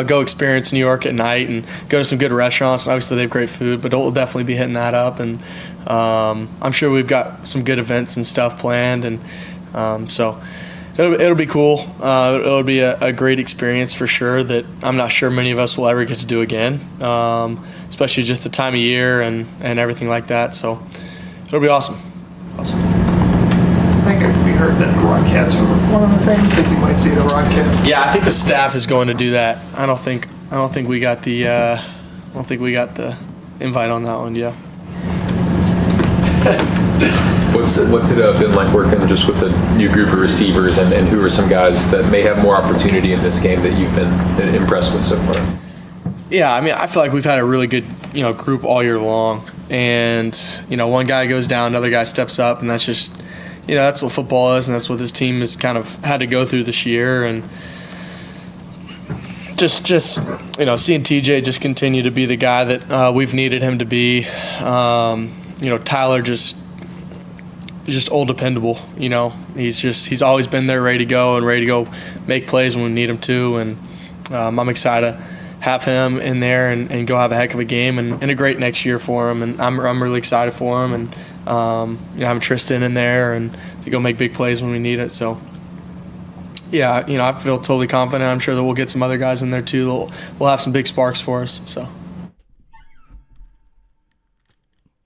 go experience New York at night and go to some good restaurants. And obviously they have great food, but we'll definitely be hitting that up. And I'm sure we've got some good events and stuff planned, and so. It'll be cool. It'll be a great experience for sure that I'm not sure many of us will ever get to do again, especially just the time of year and everything like that. So it'll be awesome. I think we heard that the Rockettes are one of the things that you might see the Rockettes. Yeah, I think the staff is going to do that. I don't think we got the invite on that one. Yeah. What's it been like working just with the new group of receivers, and who are some guys that may have more opportunity in this game that you've been impressed with so far? Yeah, I mean, I feel like we've had a really good, group all year long. And, one guy goes down, another guy steps up, and that's just, that's what football is, and that's what this team has kind of had to go through this year. And just seeing TJ just continue to be the guy that we've needed him to be. Tyler just old dependable. He's always been there, ready to go make plays when we need him to. And I'm excited to have him in there and go have a heck of a game and a great next year for him. And I'm really excited for him. And having Tristan in there and to go make big plays when we need it. So. Yeah, I feel totally confident. I'm sure that we'll get some other guys in there too. We'll have some big sparks for us. So.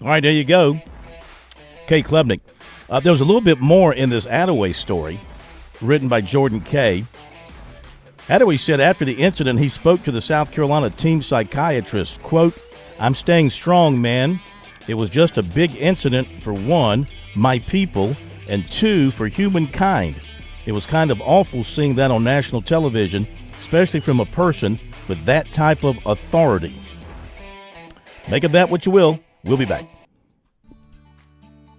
All right, there you go. Kay Klubnik. There was a little bit more in this Attaway story written by Jordan Kay. Attaway said after the incident, he spoke to the South Carolina team psychiatrist, quote, "I'm staying strong, man. It was just a big incident for one, my people, and two, for humankind. It was kind of awful seeing that on national television, especially from a person with that type of authority." Make of that what you will. We'll be back.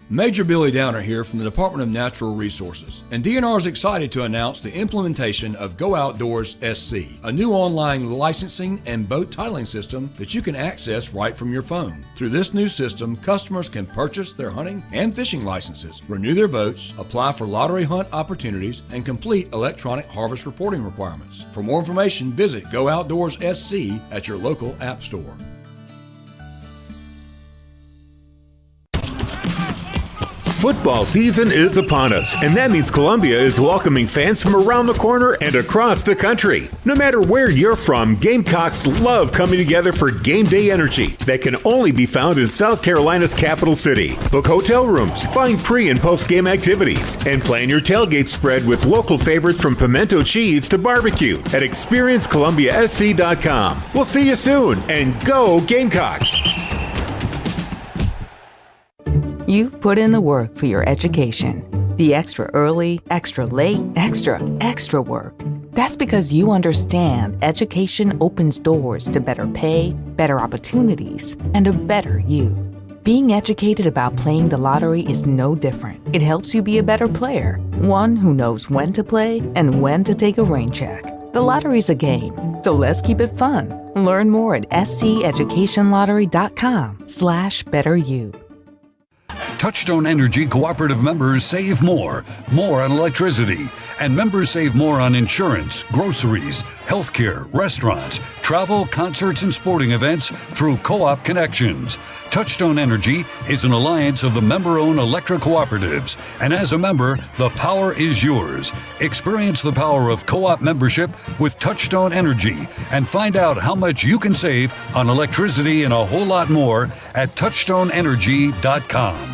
Major Billy Downer here from the Department of Natural Resources, and DNR is excited to announce the implementation of Go Outdoors SC, a new online licensing and boat titling system that you can access right from your phone. Through this new system, customers can purchase their hunting and fishing licenses, renew their boats, apply for lottery hunt opportunities, and complete electronic harvest reporting requirements. For more information, visit Go Outdoors SC at your local app store. Football season is upon us, and that means Columbia is welcoming fans from around the corner and across the country. No matter where you're from, Gamecocks love coming together for game day energy that can only be found in South Carolina's capital city. Book hotel rooms, find pre- and post-game activities, and plan your tailgate spread with local favorites from pimento cheese to barbecue at experiencecolumbiasc.com. We'll see you soon, and go Gamecocks! You've put in the work for your education. The extra early, extra late, extra work. That's because you understand education opens doors to better pay, better opportunities, and a better you. Being educated about playing the lottery is no different. It helps you be a better player, one who knows when to play and when to take a rain check. The lottery's a game, so let's keep it fun. Learn more at sceducationlottery.com/betteryou. Touchstone Energy Cooperative members save more on electricity, and members save more on insurance, groceries, healthcare, restaurants, travel, concerts, and sporting events through Co-op Connections. Touchstone Energy is an alliance of the member-owned electric cooperatives, and as a member, the power is yours. Experience the power of co-op membership with Touchstone Energy and find out how much you can save on electricity and a whole lot more at touchstoneenergy.com.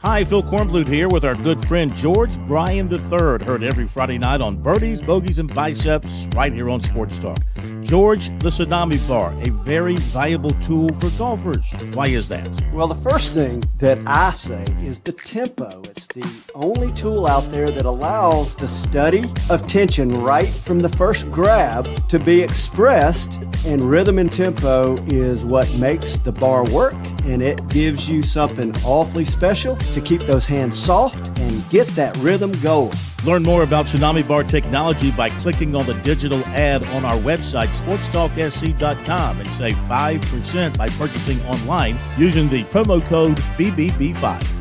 Hi, Phil Kornblut here with our good friend George Bryan III, heard every Friday night on Birdies, Bogeys, and Biceps right here on Sports Talk. George, the Tsunami Bar, a very valuable tool for golfers. Why is that? Well, the first thing that I say is the tempo. It's the only tool out there that allows the study of tension right from the first grab to be expressed, and rhythm and tempo is what makes the bar work, and it gives you something awfully special to keep those hands soft and get that rhythm going. Learn more about Tsunami Bar technology by clicking on the digital ad on our website, SportsTalkSC.com, and save 5% by purchasing online using the promo code BBB5.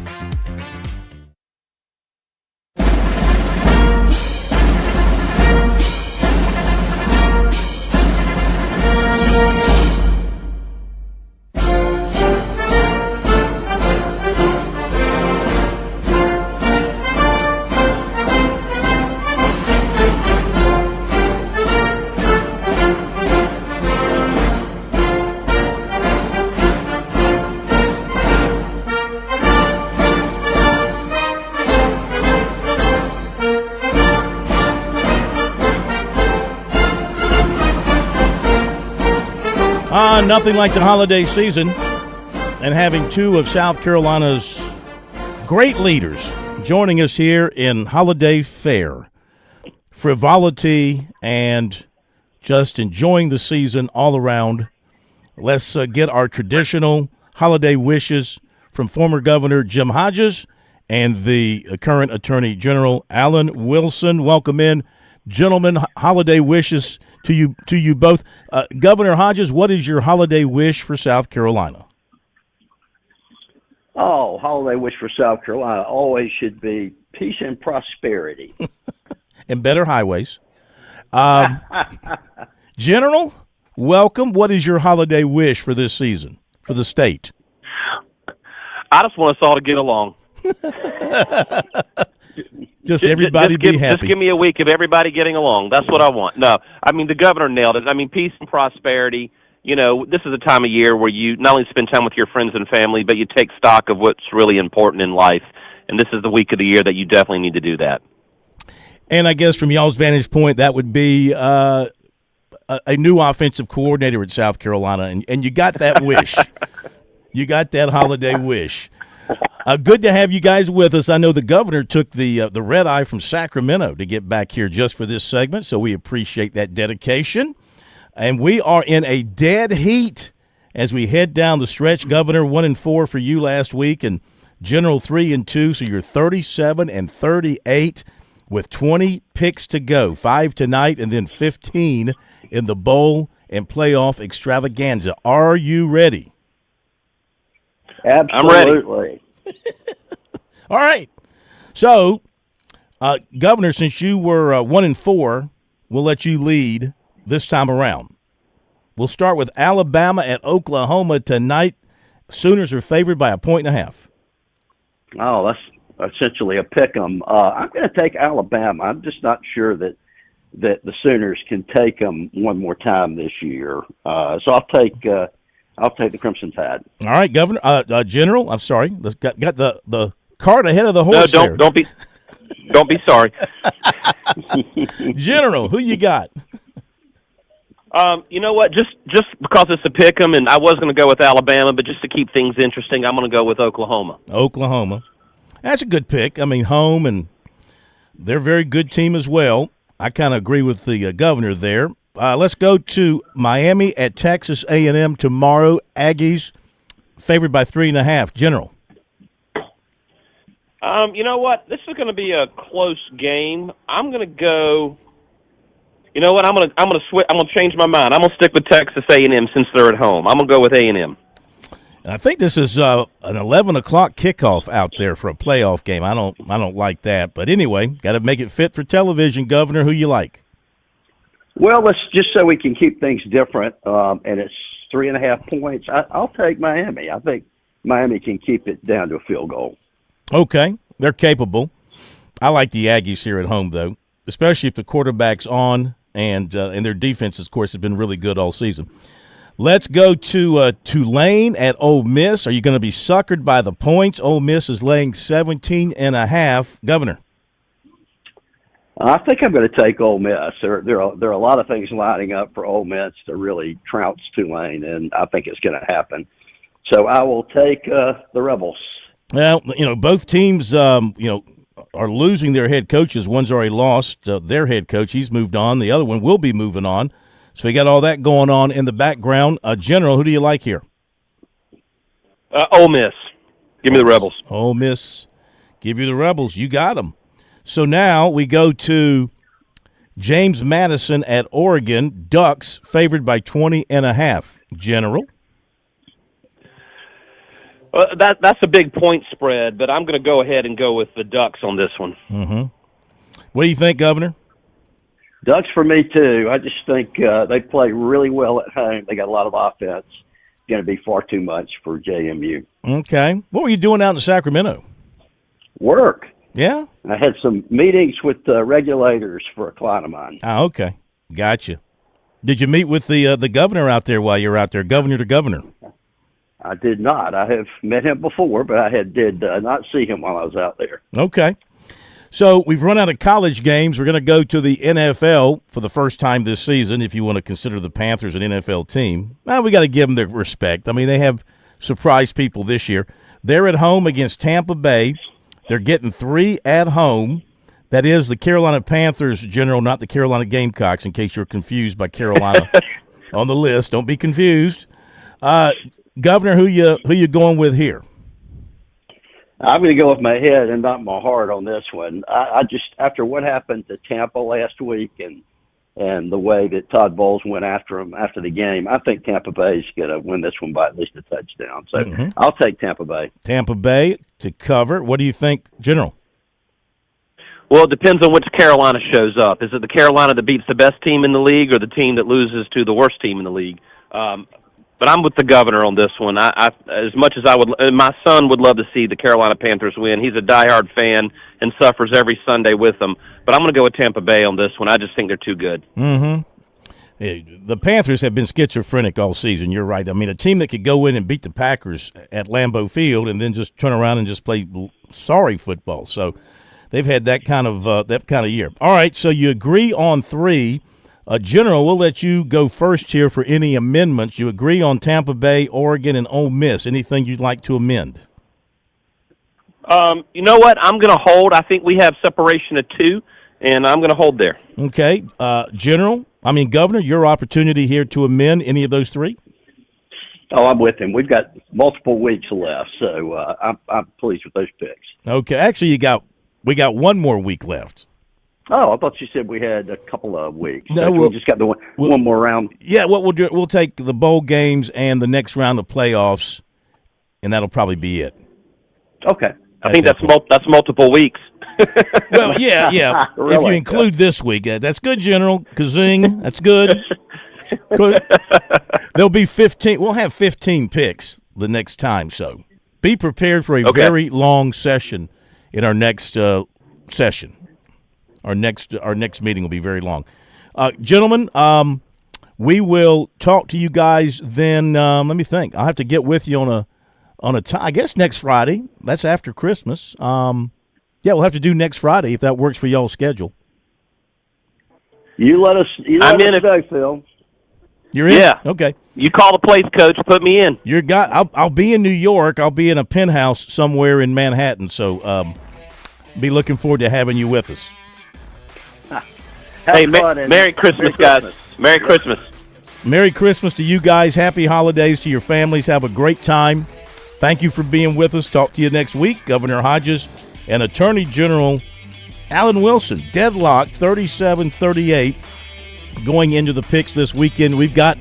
Nothing like the holiday season and having two of South Carolina's Great leaders joining us here in holiday fare. Frivolity and just enjoying the season all around. Let's get our traditional holiday wishes from former Governor Jim Hodges and the current Attorney General Alan Wilson. Welcome in, gentlemen. Holiday wishes to you both. Governor Hodges, what is your holiday wish for South Carolina? Oh, holiday wish for South Carolina always should be peace and prosperity. And better highways. General, welcome. What is your holiday wish for this season, for the state? I just want us all to get along. Just everybody be happy. Just give me a week of everybody getting along. That's what I want. No, I mean, the governor nailed it. I mean, peace and prosperity. You know, this is a time of year where you not only spend time with your friends and family, but you take stock of what's really important in life. And this is the week of the year that you definitely need to do that. And I guess from y'all's vantage point, that would be a new offensive coordinator at South Carolina. And you got that wish. You got that holiday wish. Good to have you guys with us. I know the governor took the red eye from Sacramento to get back here just for this segment, so we appreciate that dedication. And we are in a dead heat as we head down the stretch. Governor, 1-4 for you last week, and General 3-2, so you're 37-38 with 20 picks to go, 5 tonight and then 15 in the bowl and playoff extravaganza. Are you ready? Absolutely. I'm ready. All right. So, Governor, since you were 1-4, we'll let you lead this time around. We'll start with Alabama at Oklahoma tonight. Sooners are favored by 1.5. Oh, that's essentially a pick 'em. I'm going to take Alabama. I'm just not sure that the Sooners can take them one more time this year. So I'll take the Crimson Tide. All right, Governor, General. I'm sorry, got the cart ahead of the horse. No, don't be sorry. General, who you got? You know what? Just because it's a pick 'em, and I was going to go with Alabama, but just to keep things interesting, I'm going to go with Oklahoma. Oklahoma. That's a good pick. I mean, home, and they're a very good team as well. I kind of agree with the governor there. Let's go to Miami at Texas A&M tomorrow. Aggies favored by 3.5. General. You know what? This is going to be a close game. I'm going to go. You know what? I'm going to switch. I'm going to change my mind. I'm going to stick with Texas A&M since they're at home. I'm going to go with A&M. I think this is an 11 o'clock kickoff out there for a playoff game. I don't like that, but anyway, got to make it fit for television. Governor, who you like? Well, let's just so we can keep things different, and it's 3.5 points. I'll take Miami. I think Miami can keep it down to a field goal. Okay, they're capable. I like the Aggies here at home, though, especially if the quarterback's on, and their defense, of course, has been really good all season. Let's go to Tulane at Ole Miss. Are you going to be suckered by the points? Ole Miss is laying 17.5. Governor. I think I'm going to take Ole Miss. There are a lot of things lining up for Ole Miss to really trounce Tulane, and I think it's going to happen. So I will take the Rebels. Well, both teams, are losing their head coaches. One's already lost their head coach. He's moved on. The other one will be moving on. So we got all that going on in the background. General, who do you like here? Ole Miss. Give me the Rebels. Ole Miss. Give you the Rebels. You got them. So now we go to James Madison at Oregon. Ducks favored by 20.5. General. That's a big point spread, but I'm going to go ahead and go with the Ducks on this one. Mm-hmm. What do you think, Governor? Ducks for me, too. I just think they play really well at home. They got a lot of offense. It's going to be far too much for JMU. Okay. What were you doing out in Sacramento? Work. Yeah? I had some meetings with regulators for a client of mine. Ah, okay. Gotcha. Did you meet with the governor out there while you were out there, governor to governor? I did not. I have met him before, but I did not see him while I was out there. Okay. So we've run out of college games. We're going to go to the NFL for the first time this season, if you want to consider the Panthers an NFL team. Well, we got to give them their respect. I mean, they have surprised people this year. They're at home against Tampa Bay. They're getting 3 at home. That is the Carolina Panthers, General, not the Carolina Gamecocks, in case you're confused by Carolina on the list. Don't be confused. Governor, who you going with here? I'm going to go with my head and not my heart on this one. I just, after what happened to Tampa last week and the way that Todd Bowles went after him after the game, I think Tampa Bay is going to win this one by at least a touchdown. So I'll take Tampa Bay. Tampa Bay to cover. What do you think, General? Well, it depends on which Carolina shows up. Is it the Carolina that beats the best team in the league or the team that loses to the worst team in the league? But I'm with the Governor on this one. I as much as I would, my son would love to see the Carolina Panthers win. He's a diehard fan and suffers every Sunday with them. But I'm going to go with Tampa Bay on this one. I just think they're too good. The Panthers have been schizophrenic all season. You're right. I mean, a team that could go in and beat the Packers at Lambeau Field and then just turn around and just play sorry football. So they've had that kind of year. All right, so you agree on 3. General, we'll let you go first here for any amendments. You agree on Tampa Bay, Oregon, and Ole Miss. Anything you'd like to amend? You know what? I'm going to hold. I think we have separation of 2, and I'm going to hold there. Okay. Governor, your opportunity here to amend any of those 3? Oh, I'm with him. We've got multiple weeks left, so I'm pleased with those picks. Okay. Actually, we got one more week left. Oh, I thought you said we had a couple of weeks. No, we just got the one more round. Yeah, what we'll do, we'll take the bowl games and the next round of playoffs, and that'll probably be it. Okay. I think that's multiple weeks. Well, yeah. Really? If you include this week, that's good, General. Kazing, that's good. There'll be 15. We'll have 15 picks the next time, so be prepared for a very long session in our next session. Our next meeting will be very long. Gentlemen, we will talk to you guys then. Let me think. I'll have to get with you on a time. I guess next Friday. That's after Christmas. We'll have to do next Friday if that works for y'all's schedule. You let us know, Phil. You're in? Yeah. Okay. You call the place, Coach. Put me in. I'll be in New York. I'll be in a penthouse somewhere in Manhattan. So be looking forward to having you with us. Hey, Merry Christmas, guys. Merry Christmas. Merry Christmas to you guys. Happy holidays to your families. Have a great time. Thank you for being with us. Talk to you next week. Governor Hodges and Attorney General Alan Wilson. Deadlocked 37-38 going into the picks this weekend. We've got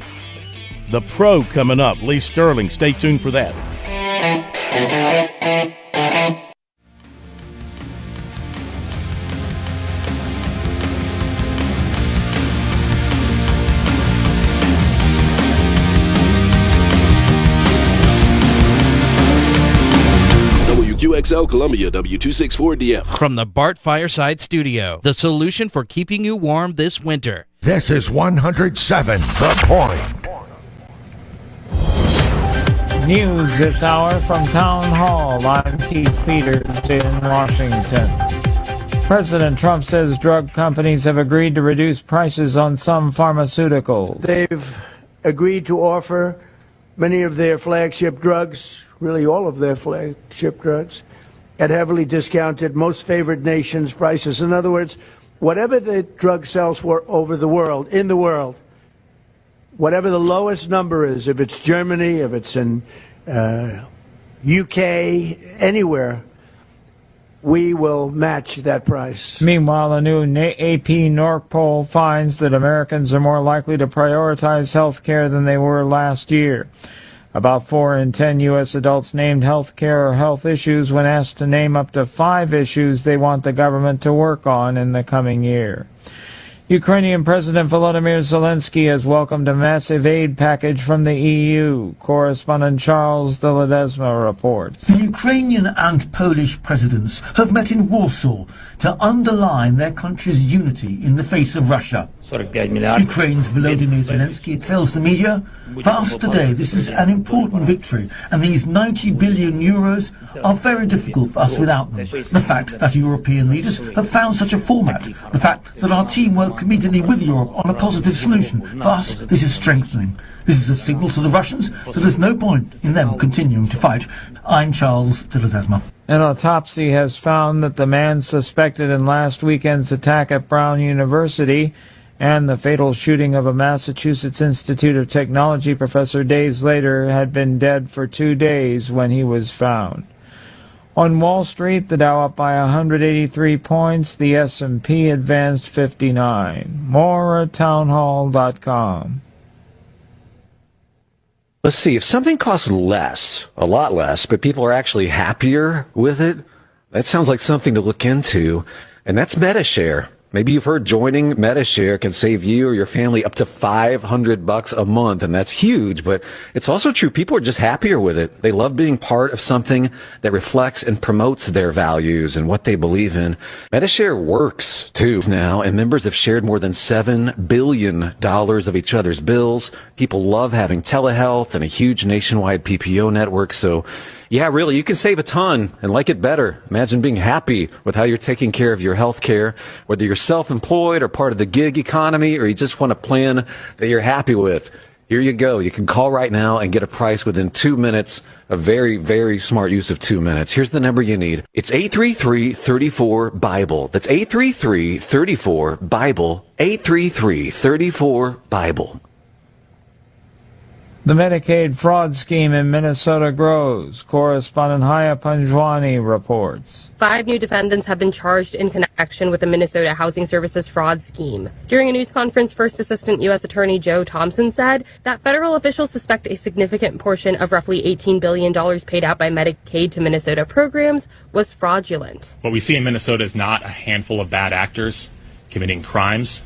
the pro coming up, Lee Sterling. Stay tuned for that. WQXL Columbia W264DF. From the Bart Fireside Studio, the solution for keeping you warm this winter. This is 107 The Point. News this hour from Town Hall. I'm Keith Peters in Washington. President Trump says drug companies have agreed to reduce prices on some pharmaceuticals. They've agreed to offer many of their flagship drugs, really all of their flagship drugs, at heavily discounted, most favored nations prices. In other words, whatever the drug sells for in the world, whatever the lowest number is, if it's Germany, if it's in UK, anywhere, we will match that price. Meanwhile, a new AP NORC poll finds that Americans are more likely to prioritize health care than they were last year. About 4 in 10 U.S. adults named health care or health issues when asked to name up to 5 issues they want the government to work on in the coming year. Ukrainian President Volodymyr Zelensky has welcomed a massive aid package from the EU. Correspondent Charles de Ledesma reports. The Ukrainian and Polish presidents have met in Warsaw to underline their country's unity in the face of Russia. Ukraine's Volodymyr Zelensky tells the media, for us today this is an important victory, and these 90 billion euros are very difficult for us without them. The fact that European leaders have found such a format, the fact that our team worked committedly with Europe on a positive solution, for us this is strengthening. This is a signal to the Russians that there's no point in them continuing to fight. I'm Charles de Ledesma. An autopsy has found that the man suspected in last weekend's attack at Brown University and the fatal shooting of a Massachusetts Institute of Technology professor days later had been dead for 2 days when he was found. On Wall Street, the Dow up by 183 points, the S&P advanced 59. More at townhall.com. Let's see, if something costs less, a lot less, but people are actually happier with it, that sounds like something to look into, and that's MetaShare. Maybe you've heard joining MetaShare can save you or your family up to $500 a month, and that's huge, but it's also true. People are just happier with it. They love being part of something that reflects and promotes their values and what they believe in. MetaShare works, too, now, and members have shared more than $7 billion of each other's bills. People love having telehealth and a huge nationwide PPO network, so yeah, really, you can save a ton and like it better. Imagine being happy with how you're taking care of your health care, whether you're self-employed or part of the gig economy, or you just want a plan that you're happy with. Here you go. You can call right now and get a price within 2 minutes. A very, very smart use of 2 minutes. Here's the number you need. It's 833-34-BIBLE. That's 833-34-BIBLE. 833-34-BIBLE. The Medicaid fraud scheme in Minnesota grows. Correspondent Haya Panjwani reports. 5 new defendants have been charged in connection with the Minnesota Housing Services fraud scheme. During a news conference, First Assistant U.S. Attorney Joe Thompson said that federal officials suspect a significant portion of roughly $18 billion paid out by Medicaid to Minnesota programs was fraudulent. What we see in Minnesota is not a handful of bad actors committing crimes.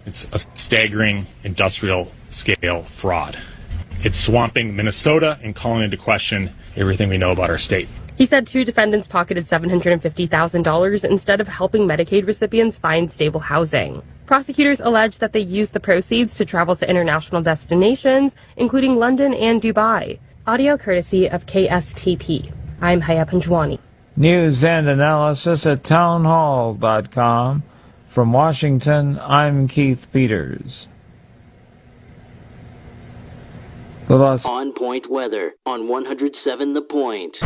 It's a staggering industrial-scale fraud. It's swamping Minnesota and calling into question everything we know about our state. He said 2 defendants pocketed $750,000 instead of helping Medicaid recipients find stable housing. Prosecutors allege that they used the proceeds to travel to international destinations, including London and Dubai. Audio courtesy of KSTP. I'm Haya Panjwani. News and analysis at townhall.com. From Washington, I'm Keith Peters. On Point weather on 107 The Point.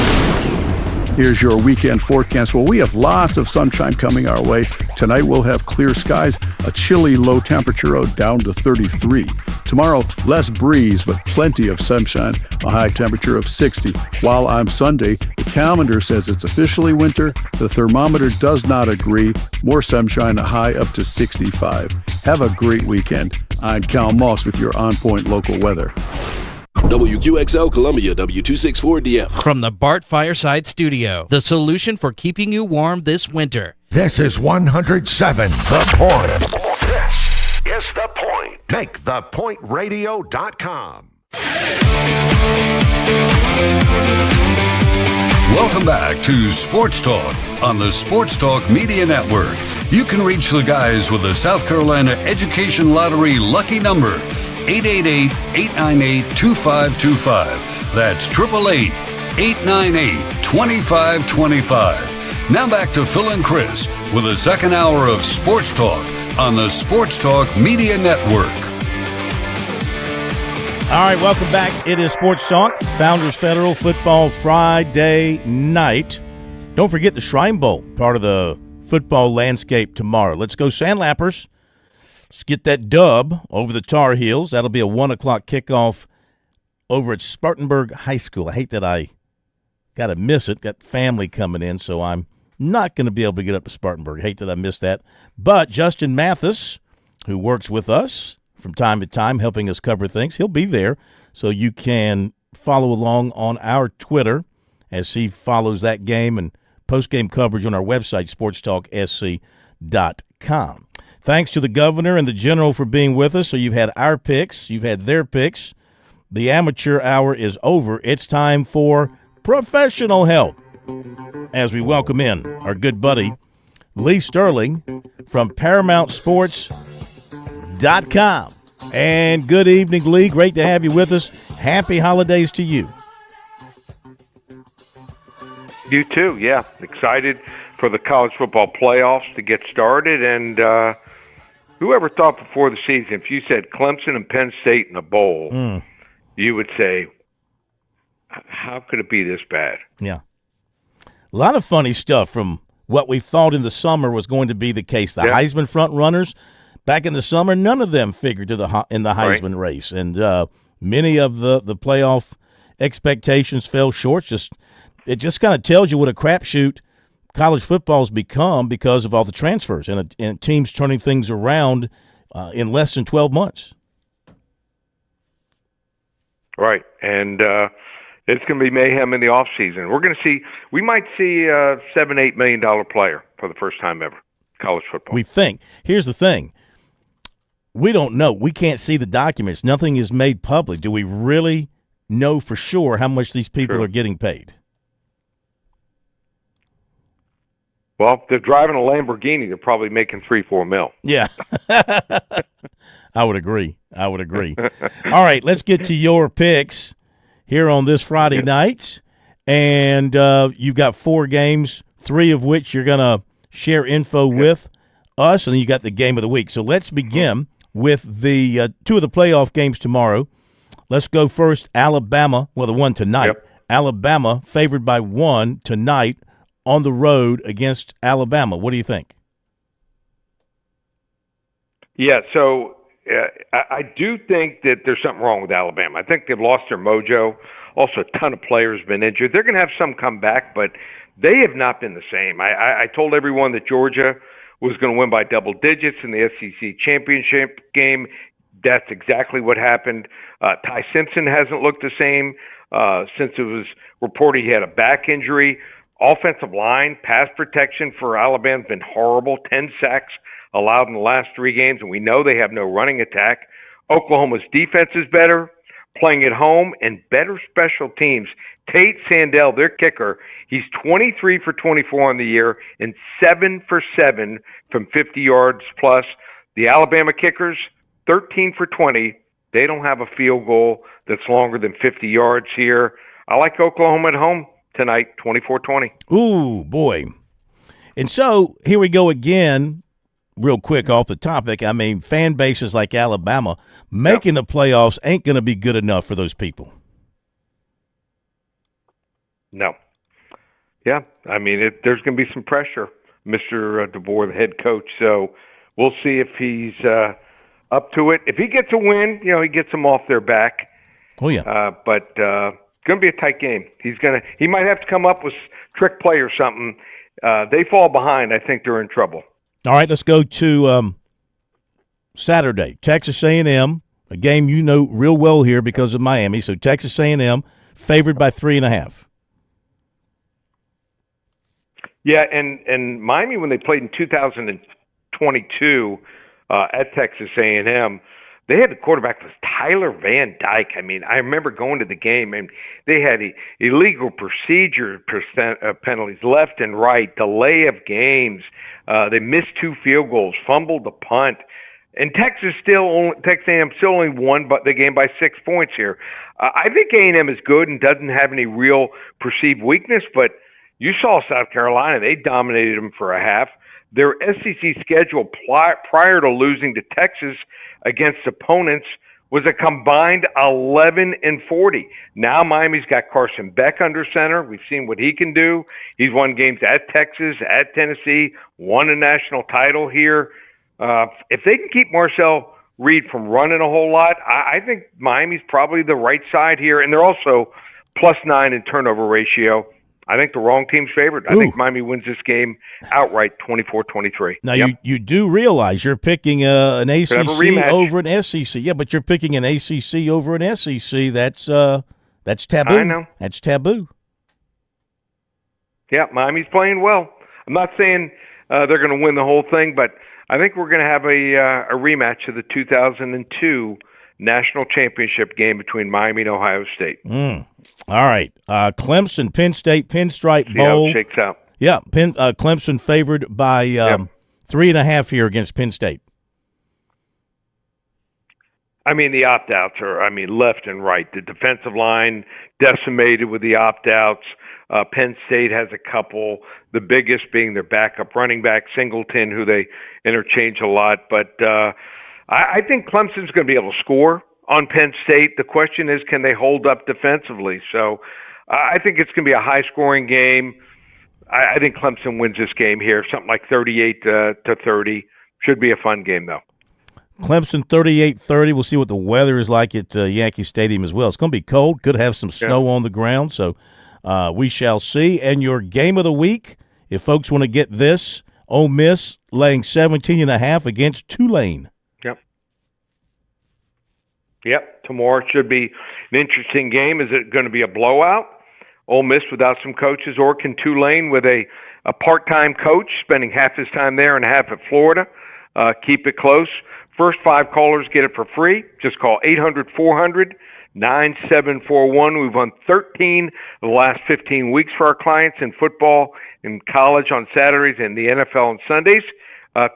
Here's your weekend forecast. Well, we have lots of sunshine coming our way. Tonight we'll have clear skies, a chilly low temperature down to 33. Tomorrow, less breeze, but plenty of sunshine, a high temperature of 60. While on Sunday, the calendar says it's officially winter. The thermometer does not agree. More sunshine, a high up to 65. Have a great weekend. I'm Cal Moss with your On Point local weather. WQXL Columbia, W264DF. From the Bart Fireside Studio, the solution for keeping you warm this winter. This is 107 The Point. This is The Point. Make thepointradio.com. Welcome back to Sports Talk on the Sports Talk Media Network. You can reach the guys with the South Carolina Education Lottery lucky number, 888-898-2525. That's 888-898-2525. Now back to Phil and Chris with the second hour of Sports Talk on the Sports Talk Media Network. All right, welcome back. It is Sports Talk, Founders Federal Football Friday night. Don't forget the Shrine Bowl, part of the football landscape tomorrow. Let's go Sandlappers. Let's get that dub over the Tar Heels. That'll be a 1 o'clock kickoff over at Spartanburg High School. I hate that I got to miss it. Got family coming in, so I'm not going to be able to get up to Spartanburg. Hate that I missed that. But Justin Mathis, who works with us from time to time, helping us cover things, he'll be there, so you can follow along on our Twitter as he follows that game and post-game coverage on our website, SportsTalkSC.com. Thanks to the governor and the general for being with us. So you've had our picks, you've had their picks. The amateur hour is over. It's time for professional help as we welcome in our good buddy Lee Sterling from Paramount Sports SportsTalkSC.com. And good evening, Lee. Great to have you with us. Happy holidays to you. You too, yeah. Excited for the college football playoffs to get started. And whoever thought before the season, if you said Clemson and Penn State in a bowl, you would say, how could it be this bad? Yeah. A lot of funny stuff from what we thought in the summer was going to be the case. The Heisman front runners, back in the summer, none of them figured in the Heisman race. And many of the playoff expectations fell short. It just kind of tells you what a crapshoot college football's become because of all the transfers and teams turning things around in less than 12 months. Right. And it's going to be mayhem in the offseason. We might see a $7-8 million player for the first time ever, college football. We think. Here's the thing. We don't know. We can't see the documents. Nothing is made public. Do we really know for sure how much these people are getting paid? Well, if they're driving a Lamborghini, they're probably making $3-4 million. Yeah. I would agree. All right, let's get to your picks here on this Friday night. And you've got 4 games, 3 of which you're going to share info with us, and then you got the game of the week. So let's begin with the 2 of the playoff games tomorrow. Let's go first, Alabama, the one tonight. Alabama favored by 1 tonight on the road against Alabama. What do you think? Yeah, so I do think that there's something wrong with Alabama. I think they've lost their mojo. Also, a ton of players have been injured. They're going to have some come back, but they have not been the same. I told everyone that Georgia was going to win by double digits in the SEC championship game. That's exactly what happened. Ty Simpson hasn't looked the same since it was reported he had a back injury. Offensive line, pass protection for Alabama has been horrible. 10 sacks allowed in the last 3 games, and we know they have no running attack. Oklahoma's defense is better, playing at home, and better special teams. Tate Sandell, their kicker, he's 23 for 24 on the year and 7 for 7 from 50 yards plus. The Alabama kickers, 13 for 20. They don't have a field goal that's longer than 50 yards here. I like Oklahoma at home tonight, 24-20. Ooh, boy. And so here we go again, real quick off the topic. I mean, fan bases like Alabama, making the playoffs ain't going to be good enough for those people. No. Yeah, I mean, there's going to be some pressure, Mr. DeBoer, the head coach. So we'll see if he's up to it. If he gets a win, he gets them off their back. Oh, yeah. But going to be a tight game. He might have to come up with trick play or something. They fall behind. I think they're in trouble. All right, let's go to Saturday. Texas A&M, a game you know real well here because of Miami. So Texas A&M favored by 3.5. Yeah, and Miami, when they played in 2022 at Texas A&M, they had the quarterback was Tyler Van Dyke. I mean, I remember going to the game, and they had illegal procedure penalties left and right, delay of games. They missed 2 field goals, fumbled the punt. And Texas A&M still only won the game by 6 points here. I think A&M is good and doesn't have any real perceived weakness, but you saw South Carolina. They dominated them for a half. Their SEC schedule prior to losing to Texas against opponents was a combined 11-40. Now Miami's got Carson Beck under center. We've seen what he can do. He's won games at Texas, at Tennessee, won a national title here. If they can keep Marcel Reed from running a whole lot, I think Miami's probably the right side here. And they're also +9 in turnover ratio. I think the wrong team's favored. I think Miami wins this game outright, 24-23. Now, you do realize you're picking an ACC over an SEC. Yeah, but you're picking an ACC over an SEC. That's taboo. I know. That's taboo. Yeah, Miami's playing well. I'm not saying they're going to win the whole thing, but I think we're going to have a rematch of the 2002 national championship game between Miami and Ohio State. All right. Clemson, Penn State, Pinstripe See Bowl. how it shakes out. Yeah, Clemson favored by 3.5 here against Penn State. I mean, the opt-outs are, left and right. The defensive line decimated with the opt-outs. Penn State has a couple, the biggest being their backup running back, Singleton, who they interchange a lot. But I think Clemson's going to be able to score on Penn State. The question is, can they hold up defensively? So I think it's going to be a high-scoring game. I think Clemson wins this game here, something like 38-30. Should be a fun game, though. Clemson 38-30. We'll see what the weather is like at Yankee Stadium as well. It's going to be cold. Could have some snow on the ground, so we shall see. And your game of the week, if folks want to get this, Ole Miss laying 17.5 against Tulane. Yep. Tomorrow should be an interesting game. Is it going to be a blowout? Ole Miss without some coaches, or can Tulane with a part-time coach spending half his time there and half at Florida keep it close? First 5 callers get it for free. Just call 800-400-9741. We've won 13 of the last 15 weeks for our clients in football, in college on Saturdays, and the NFL on Sundays.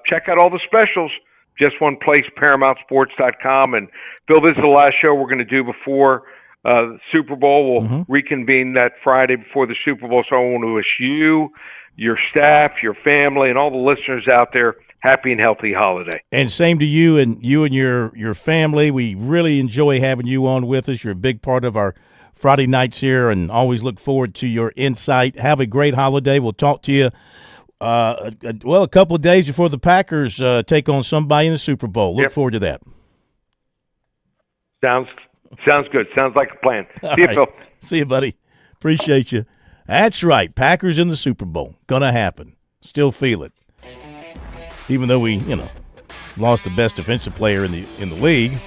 Check out all the specials. Just one place, ParamountSports.com. And Phil, this is the last show we're going to do before the Super Bowl. We'll reconvene that Friday before the Super Bowl. So I want to wish you, your staff, your family, and all the listeners out there happy and healthy holiday. And same to you and your family. We really enjoy having you on with us. You're a big part of our Friday nights here, and always look forward to your insight. Have a great holiday. We'll talk to you a couple of days before the Packers take on somebody in the Super Bowl. Look forward to that. Sounds good. Sounds like a plan. See you, right. Phil. See you, buddy. Appreciate you. That's right. Packers in the Super Bowl. Gonna happen. Still feel it. Even though we, lost the best defensive player in the league,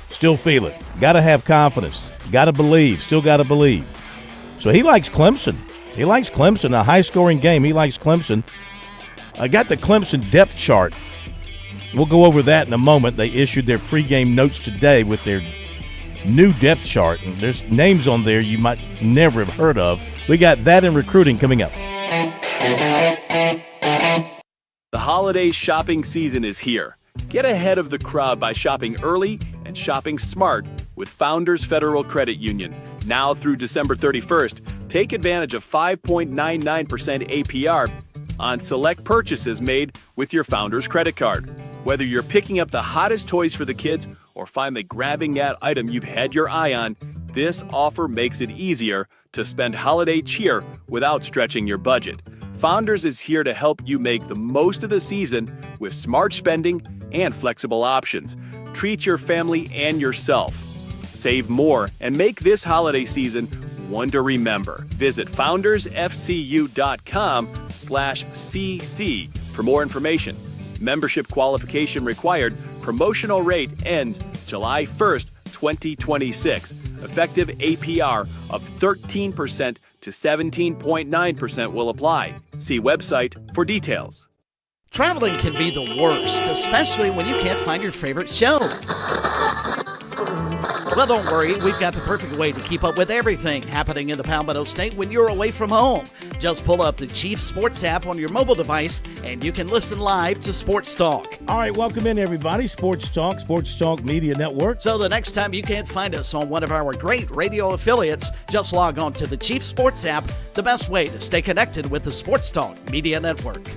still feel it. Got to have confidence. Got to believe. Still got to believe. So he likes Clemson. He likes Clemson. A high-scoring game. He likes Clemson. I got the Clemson depth chart. We'll go over that in a moment. They issued their pregame notes today with their new depth chart, and there's names on there you might never have heard of. We got that in recruiting coming up. The holiday shopping season is here. Get ahead of the crowd by shopping early and shopping smart with Founders Federal Credit Union. Now through December 31st, take advantage of 5.99% APR on select purchases made with your Founders credit card. Whether you're picking up the hottest toys for the kids or finally grabbing that item you've had your eye on, this offer makes it easier to spend holiday cheer without stretching your budget. Founders is here to help you make the most of the season with smart spending and flexible options. Treat your family and yourself. Save more and make this holiday season one to remember. Visit foundersfcu.com/cc for more information. Membership qualification required. Promotional rate ends July 1st, 2026. Effective APR of 13% to 17.9% will apply. See website for details. Traveling can be the worst, especially when you can't find your favorite show. Well, don't worry. We've got the perfect way to keep up with everything happening in the Palmetto State when you're away from home. Just pull up the Chief Sports app on your mobile device, and you can listen live to Sports Talk. All right, welcome in, everybody. Sports Talk Media Network. So the next time you can't find us on one of our great radio affiliates, just log on to the Chief Sports app, the best way to stay connected with the Sports Talk Media Network.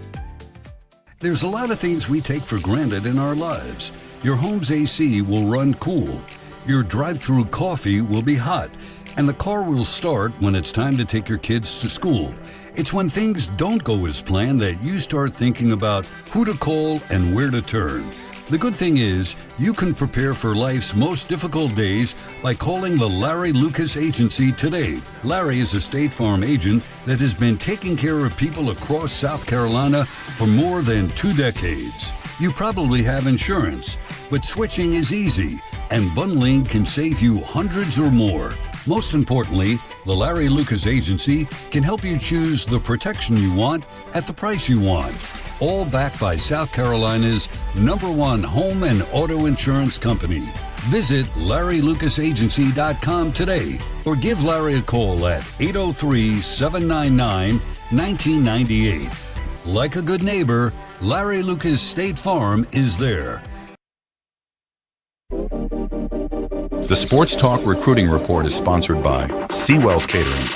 There's a lot of things we take for granted in our lives. Your home's AC will run cool. Your drive-through coffee will be hot, and the car will start when it's time to take your kids to school. It's when things don't go as planned that you start thinking about who to call and where to turn. The good thing is, you can prepare for life's most difficult days by calling the Larry Lucas Agency today. Larry is a State Farm agent that has been taking care of people across South Carolina for more than 2 decades. You probably have insurance, but switching is easy, and bundling can save you hundreds or more. Most importantly, the Larry Lucas Agency can help you choose the protection you want at the price you want. All backed by South Carolina's #1 home and auto insurance company. Visit LarryLucasAgency.com today or give Larry a call at 803-799-1998. Like a good neighbor, Larry Lucas State Farm is there. The Sports Talk Recruiting Report is sponsored by Seawell's Catering.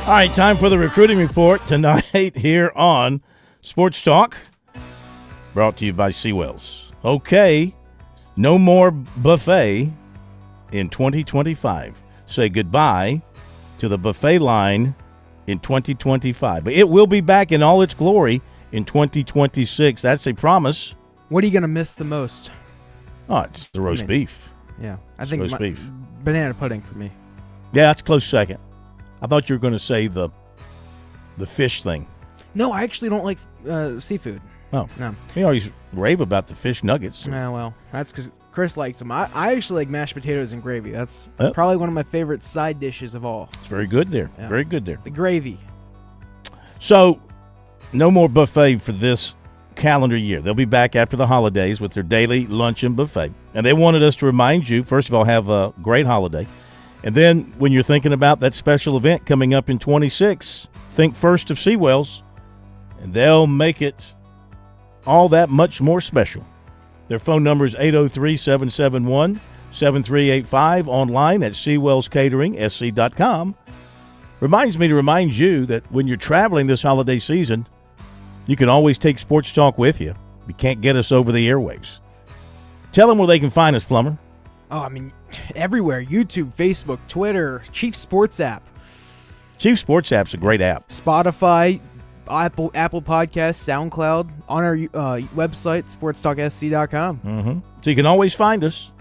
All right, time for the recruiting report tonight here on Sports Talk, brought to you by Seawells. Okay, no more buffet in 2025. Say goodbye to the buffet line in 2025. But it will be back in all its glory in 2026. That's a promise. What are you going to miss the most? Oh, it's the roast beef. Yeah, I think roast beef. Banana pudding for me. Yeah, that's a close second. I thought you were going to say the fish thing. No, I actually don't like seafood. Oh. No. You always rave about the fish nuggets. Yeah, well, that's because Chris likes them. I actually like mashed potatoes and gravy. That's probably one of my favorite side dishes of all. It's very good there. Yeah. Very good there. The gravy. So, no more buffet for this calendar year. They'll be back after the holidays with their daily luncheon buffet. And they wanted us to remind you, first of all, have a great holiday. And then when you're thinking about that special event coming up in 26, think first of Seawells, and they'll make it all that much more special. Their phone number is 803-771-7385, online at SeawellsCateringSC.com. Reminds me to remind you that when you're traveling this holiday season, you can always take Sports Talk with you. You can't get us over the airwaves. Tell them where they can find us, Plumber. Oh, I mean, everywhere. YouTube, Facebook, Twitter, Chief Sports app. Chief Sports app's a great app. Spotify, Apple Podcasts, SoundCloud, on our website, SportsTalkSC.com. Mm-hmm. So you can always find us.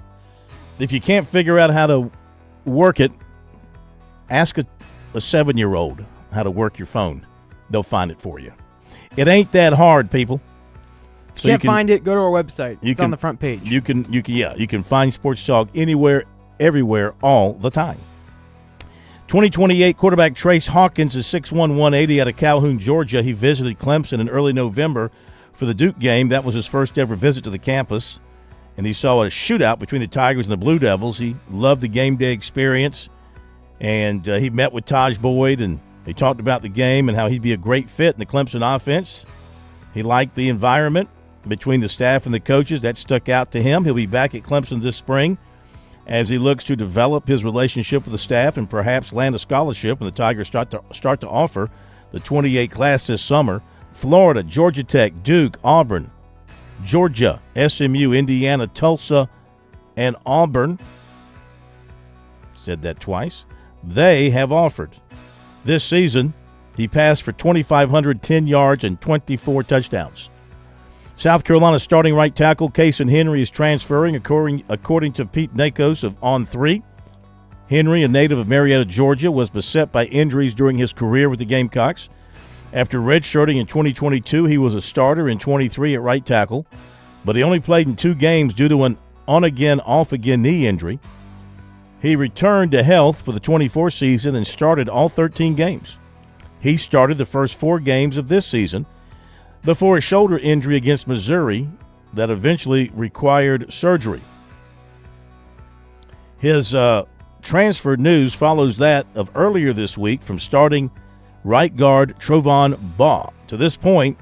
If you can't figure out how to work it, ask a 7-year-old how to work your phone. They'll find it for you. It ain't that hard, people. So you can't find it, go to our website. It's on the front page. You can find Sports Talk anywhere, everywhere, all the time. 2028 quarterback Trace Hawkins is 6'1", 180 out of Calhoun, Georgia. He visited Clemson in early November for the Duke game. That was his first ever visit to the campus. And he saw a shootout between the Tigers and the Blue Devils. He loved the game day experience. And he met with Taj Boyd, and they talked about the game and how he'd be a great fit in the Clemson offense. He liked the environment between the staff and the coaches. That stuck out to him. He'll be back at Clemson this spring as he looks to develop his relationship with the staff and perhaps land a scholarship when the Tigers start to offer the 28 class this summer. Florida, Georgia Tech, Duke, Auburn, Georgia, SMU, Indiana, Tulsa, and Auburn. Said that twice. They have offered. This season, he passed for 2,510 yards and 24 touchdowns. South Carolina starting right tackle Kason Henry is transferring, according to Pete Nakos of On3. Henry, a native of Marietta, Georgia, was beset by injuries during his career with the Gamecocks. After redshirting in 2022, he was a starter in 23 at right tackle, but he only played in 2 games due to an on-again, off-again knee injury. He returned to health for the 24 season and started all 13 games. He started the first 4 games of this season before a shoulder injury against Missouri that eventually required surgery. His transfer news follows that of earlier this week from starting right guard Trovon Baugh. To this point,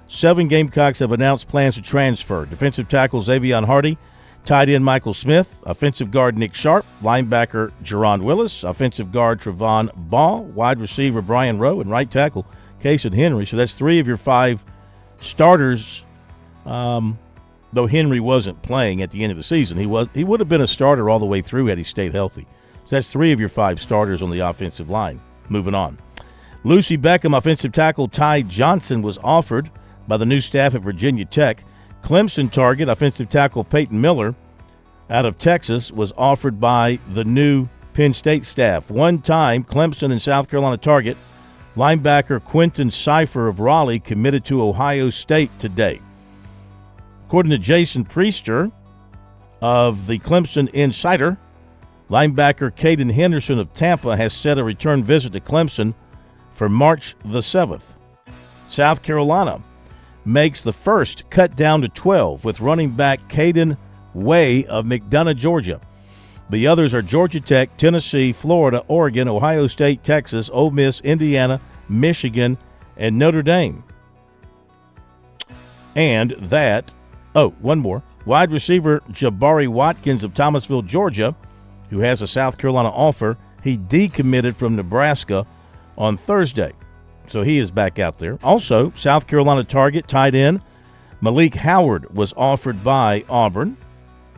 7 Gamecocks have announced plans to transfer. Defensive tackle Xavion Hardy, tight end Michael Smith, offensive guard Nick Sharp, linebacker Jerron Willis, offensive guard Trovon Baugh, wide receiver Brian Rowe, and right tackle Kason Henry. So that's 3 of your 5 starters, though Henry wasn't playing at the end of the season. He would have been a starter all the way through had he stayed healthy. So that's 3 of your 5 starters on the offensive line. Moving on. Lucy Beckham, offensive tackle Ty Johnson, was offered by the new staff at Virginia Tech. Clemson target, offensive tackle Peyton Miller out of Texas, was offered by the new Penn State staff. One-time Clemson and South Carolina target linebacker Quentin Cipher of Raleigh committed to Ohio State today. According to Jason Priester of the Clemson Insider, Linebacker Caden Henderson of Tampa has set a return visit to Clemson for March the 7th. South Carolina makes the first cut down to 12 with running back Caden Way of McDonough, Georgia. The others are Georgia Tech, Tennessee, Florida, Oregon, Ohio State, Texas, Ole Miss, Indiana, Michigan, and Notre Dame. And one more. Wide receiver Jabari Watkins of Thomasville, Georgia, who has a South Carolina offer, he decommitted from Nebraska on Thursday. So he is back out there. Also, South Carolina target tight end Malik Howard was offered by Auburn.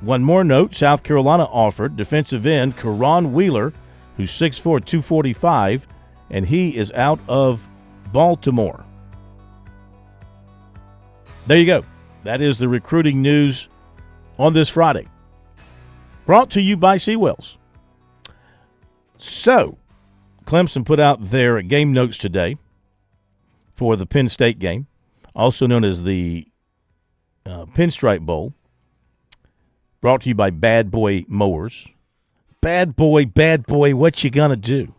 One more note, South Carolina offered defensive end Karan Wheeler, who's 6'4", 245, and he is out of Baltimore. There you go. That is the recruiting news on this Friday. Brought to you by Seawells. So, Clemson put out their game notes today for the Penn State game, also known as the Pinstripe Bowl. Brought to you by Bad Boy Mowers. Bad boy, what you gonna do?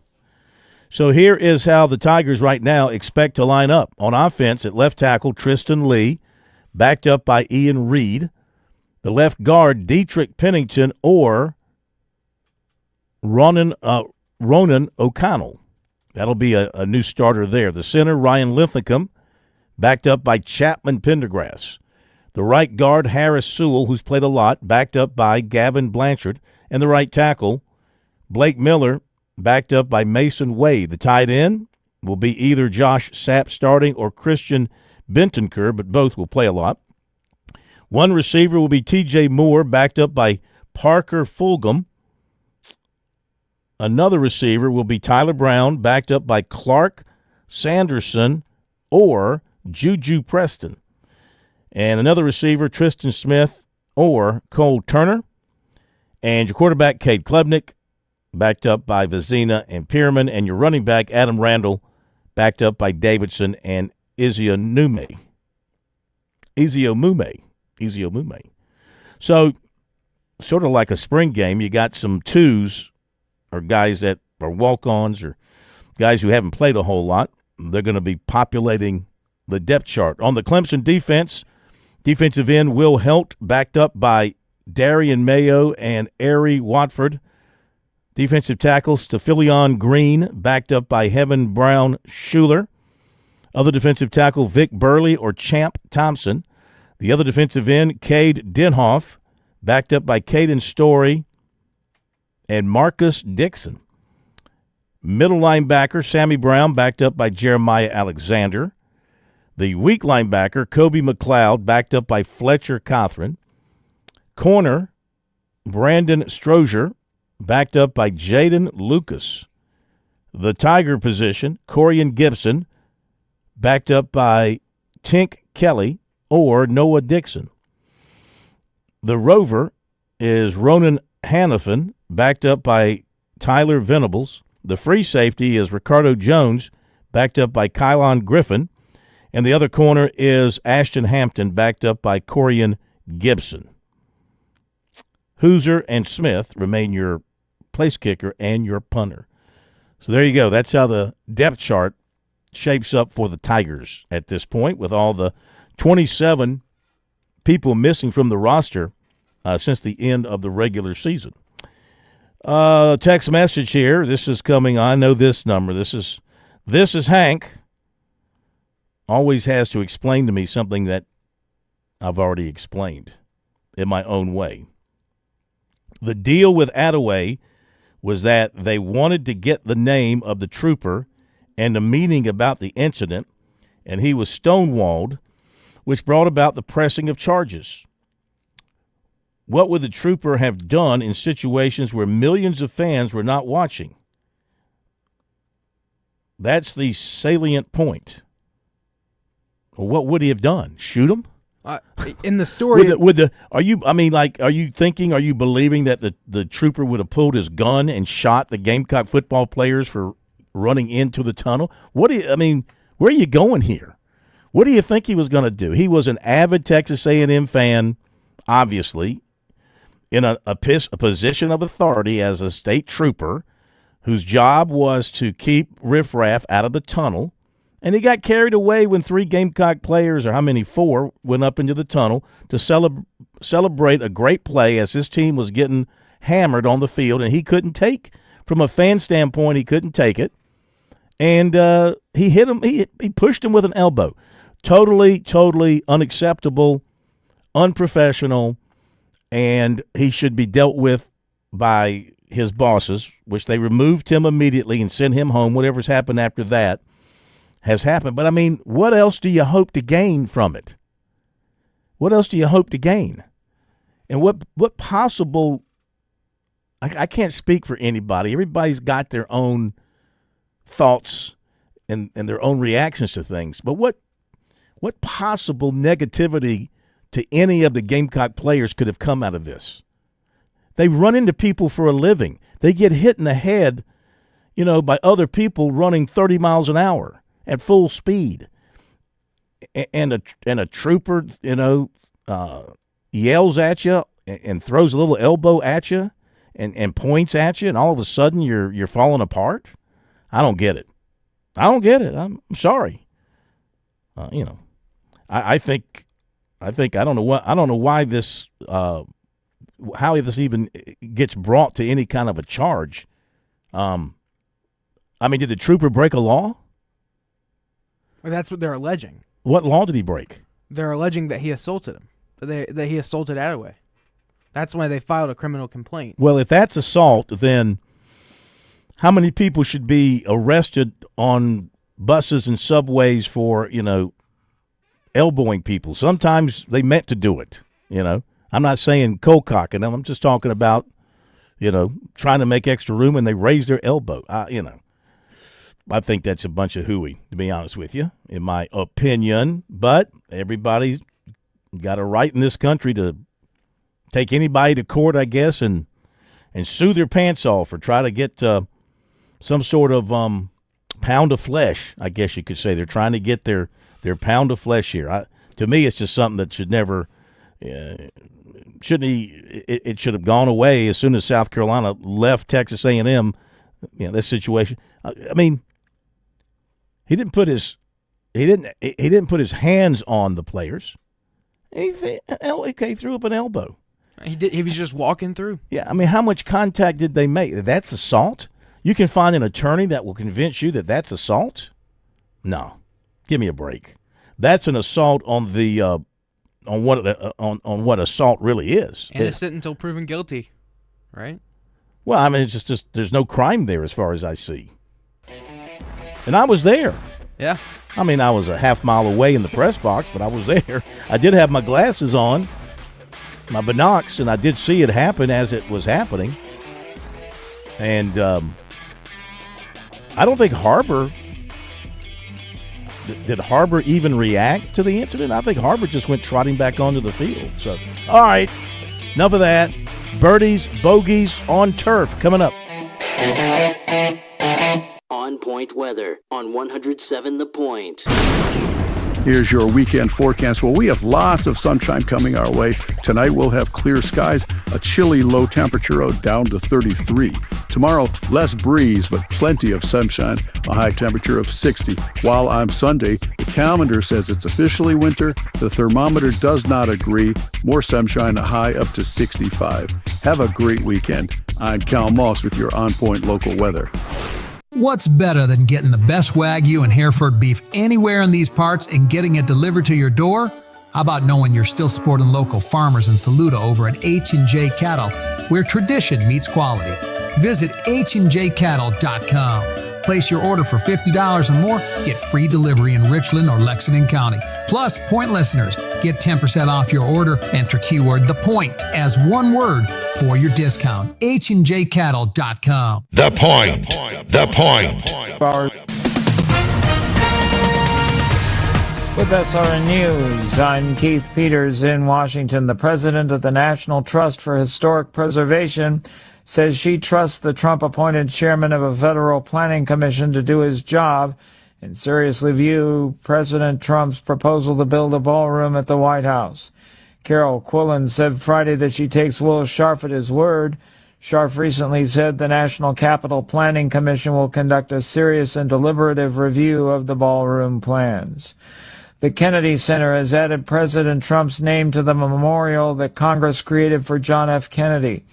So here is how the Tigers right now expect to line up. On offense, at left tackle, Tristan Lee, backed up by Ian Reed. The left guard, Dietrich Pennington or Ronan O'Connell. That'll be a new starter there. The center, Ryan Linthicum, backed up by Chapman Pendergrass. The right guard, Harris Sewell, who's played a lot, backed up by Gavin Blanchard. And the right tackle, Blake Miller, backed up by Mason Wade. The tight end will be either Josh Sapp starting or Christian Bentancur, but both will play a lot. One receiver will be T.J. Moore, backed up by Parker Fulgham. Another receiver will be Tyler Brown, backed up by Clark Sanderson or Juju Preston. And another receiver, Tristan Smith or Cole Turner. And your quarterback, Cade Klubnik, backed up by Vizina and Pierman. And your running back, Adam Randall, backed up by Davidson and Iziomume. So, sort of like a spring game, you got some twos or guys that are walk-ons or guys who haven't played a whole lot. They're going to be populating the depth chart. On the Clemson defense, defensive end Will Helt, backed up by Darian Mayo and Ari Watford. Defensive tackle Stephilion Green, backed up by Heaven Brown Schuler. Other defensive tackle Vic Burley or Champ Thompson. The other defensive end, Cade Denhoff, backed up by Caden Story and Marcus Dixon. Middle linebacker, Sammy Brown, backed up by Jeremiah Alexander. The weak linebacker, Kobe McLeod, backed up by Fletcher Cothran. Corner, Brandon Strozier, backed up by Jaden Lucas. The Tiger position, Corian Gibson, backed up by Tink Kelly or Noah Dixon. The Rover is Ronan Hannafin, backed up by Tyler Venables. The free safety is Ricardo Jones, backed up by Kylon Griffin. And the other corner is Ashton Hampton, backed up by Corian Gibson. Hooser and Smith remain your place kicker and your punter. So there you go. That's how the depth chart shapes up for the Tigers at this point, with all the 27 people missing from the roster since the end of the regular season. Text message here. This is coming. I know this number. This is Hank. Always has to explain to me something that I've already explained in my own way. The deal with Attaway was that they wanted to get the name of the trooper and the meaning about the incident, and he was stonewalled, which brought about the pressing of charges. What would the trooper have done in situations where millions of fans were not watching? That's the salient point. Well, what would he have done? Shoot him? In the story, are you believing that the trooper would have pulled his gun and shot the Gamecock football players for running into the tunnel? Where are you going here? What do you think he was going to do? He was an avid Texas A&M fan, obviously. in a position of authority as a state trooper whose job was to keep riffraff out of the tunnel. And he got carried away when 3 Gamecock players, or how many, 4, went up into the tunnel to celebrate a great play as his team was getting hammered on the field. And he couldn't take, from a fan standpoint, he couldn't take it. And he hit him. He pushed him with an elbow. Totally unacceptable, unprofessional, and he should be dealt with by his bosses, which they removed him immediately and sent him home. Whatever's happened after that has happened. But, I mean, what else do you hope to gain from it? What else do you hope to gain? And what possible – I can't speak for anybody. Everybody's got their own thoughts and their own reactions to things. But what possible negativity to any of the Gamecock players could have come out of this? They run into people for a living. They get hit in the head, by other people running 30 miles an hour at full speed. And a trooper, yells at you and throws a little elbow at you and points at you, and all of a sudden you're falling apart. I don't get it. I'm sorry. I think I don't know why this how this even gets brought to any kind of a charge. Did the trooper break a law? Well, that's what they're alleging. What law did he break? They're alleging that he assaulted him. That he assaulted Attaway. That's why they filed a criminal complaint. Well, if that's assault, then how many people should be arrested on buses and subways for, elbowing people? Sometimes they meant to do it, I'm not saying cold cocking them. I'm just talking about, trying to make extra room and they raise their elbow. I think that's a bunch of hooey, to be honest with you, in my opinion. But everybody's got a right in this country to take anybody to court, I guess, and sue their pants off or try to get some sort of pound of flesh, I guess you could say. They're trying to get their pound of flesh here. To me, it's just something that should never it should have gone away as soon as South Carolina left Texas A&M. This situation. He didn't put his hands on the players. He threw up an elbow. He was just walking through. Yeah, how much contact did they make? That's assault? You can find an attorney that will convince you that that's assault? No. Give me a break. That's an assault on the on what assault really is. Innocent until proven guilty, right? Well, it's just there's no crime there as far as I see. And I was there. Yeah. I was a half mile away in the press box, but I was there. I did have my glasses on, my binocs, and I did see it happen as it was happening. And I don't think Harbor – did Harbor even react to the incident? I think Harbor just went trotting back onto the field. So, all right, enough of that. Birdies, bogeys on turf coming up. On Point weather on 107 The Point. Here's your weekend forecast. Well, we have lots of sunshine coming our way. Tonight we'll have clear skies, a chilly low temperature down to 33. Tomorrow, less breeze, but plenty of sunshine, a high temperature of 60. While on Sunday, the calendar says it's officially winter. The thermometer does not agree. More sunshine, a high up to 65. Have a great weekend. I'm Cal Moss with your On Point local weather. What's better than getting the best Wagyu and Hereford beef anywhere in these parts and getting it delivered to your door? How about knowing you're still supporting local farmers in Saluda over at H&J Cattle, where tradition meets quality? Visit HandJCattle.com. Place your order for $50 or more, get free delivery in Richland or Lexington County. Plus, Point listeners get 10% off your order. Enter keyword The Point as one word for your discount. HandJCattle.com. The Point. The Point. With SRN News, I'm Keith Peters in Washington. The president of the National Trust for Historic Preservation says she trusts the Trump-appointed chairman of a federal planning commission to do his job and seriously view President Trump's proposal to build a ballroom at the White House. Carol Quillen said Friday that she takes Will Scharf at his word. Scharf recently said the National Capital Planning Commission will conduct a serious and deliberative review of the ballroom plans. The Kennedy Center has added President Trump's name to the memorial that Congress created for John F. Kennedy.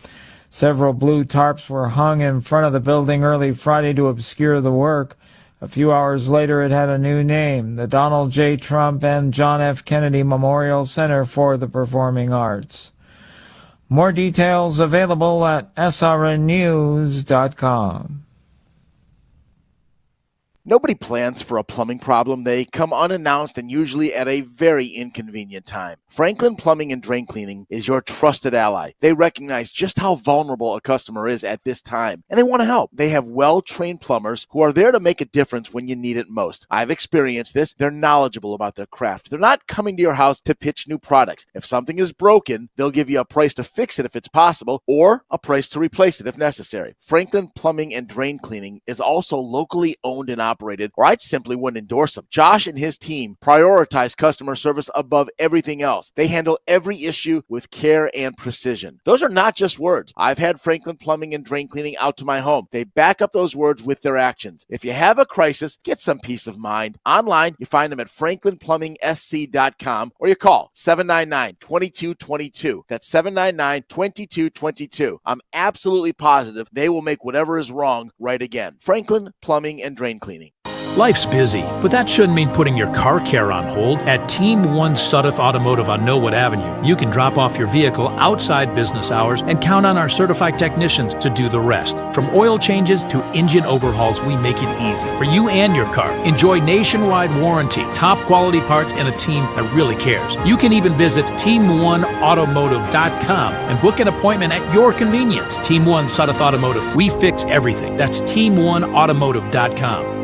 Several blue tarps were hung in front of the building early Friday to obscure the work. A few hours later, it had a new name, the Donald J. Trump and John F. Kennedy Memorial Center for the Performing Arts. More details available at srnnews.com. Nobody plans for a plumbing problem. They come unannounced and usually at a very inconvenient time. Franklin Plumbing and Drain Cleaning is your trusted ally. They recognize just how vulnerable a customer is at this time, and they want to help. They have well-trained plumbers who are there to make a difference when you need it most. I've experienced this. They're knowledgeable about their craft. They're not coming to your house to pitch new products. If something is broken, they'll give you a price to fix it if it's possible, or a price to replace it if necessary. Franklin Plumbing and Drain Cleaning is also locally owned and operated, or I simply wouldn't endorse them. Josh and his team prioritize customer service above everything else. They handle every issue with care and precision. Those are not just words. I've had Franklin Plumbing and Drain Cleaning out to my home. They back up those words with their actions. If you have a crisis, get some peace of mind. Online, you find them at franklinplumbing.sc.com, or you call 799-2222. That's 799-2222. I'm absolutely positive they will make whatever is wrong right again. Franklin Plumbing and Drain Cleaning. Life's busy, but that shouldn't mean putting your car care on hold. At Team 1 Sudduth Automotive on Knollwood Avenue, you can drop off your vehicle outside business hours and count on our certified technicians to do the rest. From oil changes to engine overhauls, we make it easy for you and your car. Enjoy nationwide warranty, top quality parts, and a team that really cares. You can even visit Team1Automotive.com and book an appointment at your convenience. Team 1 Sudduth Automotive, we fix everything. That's Team1Automotive.com.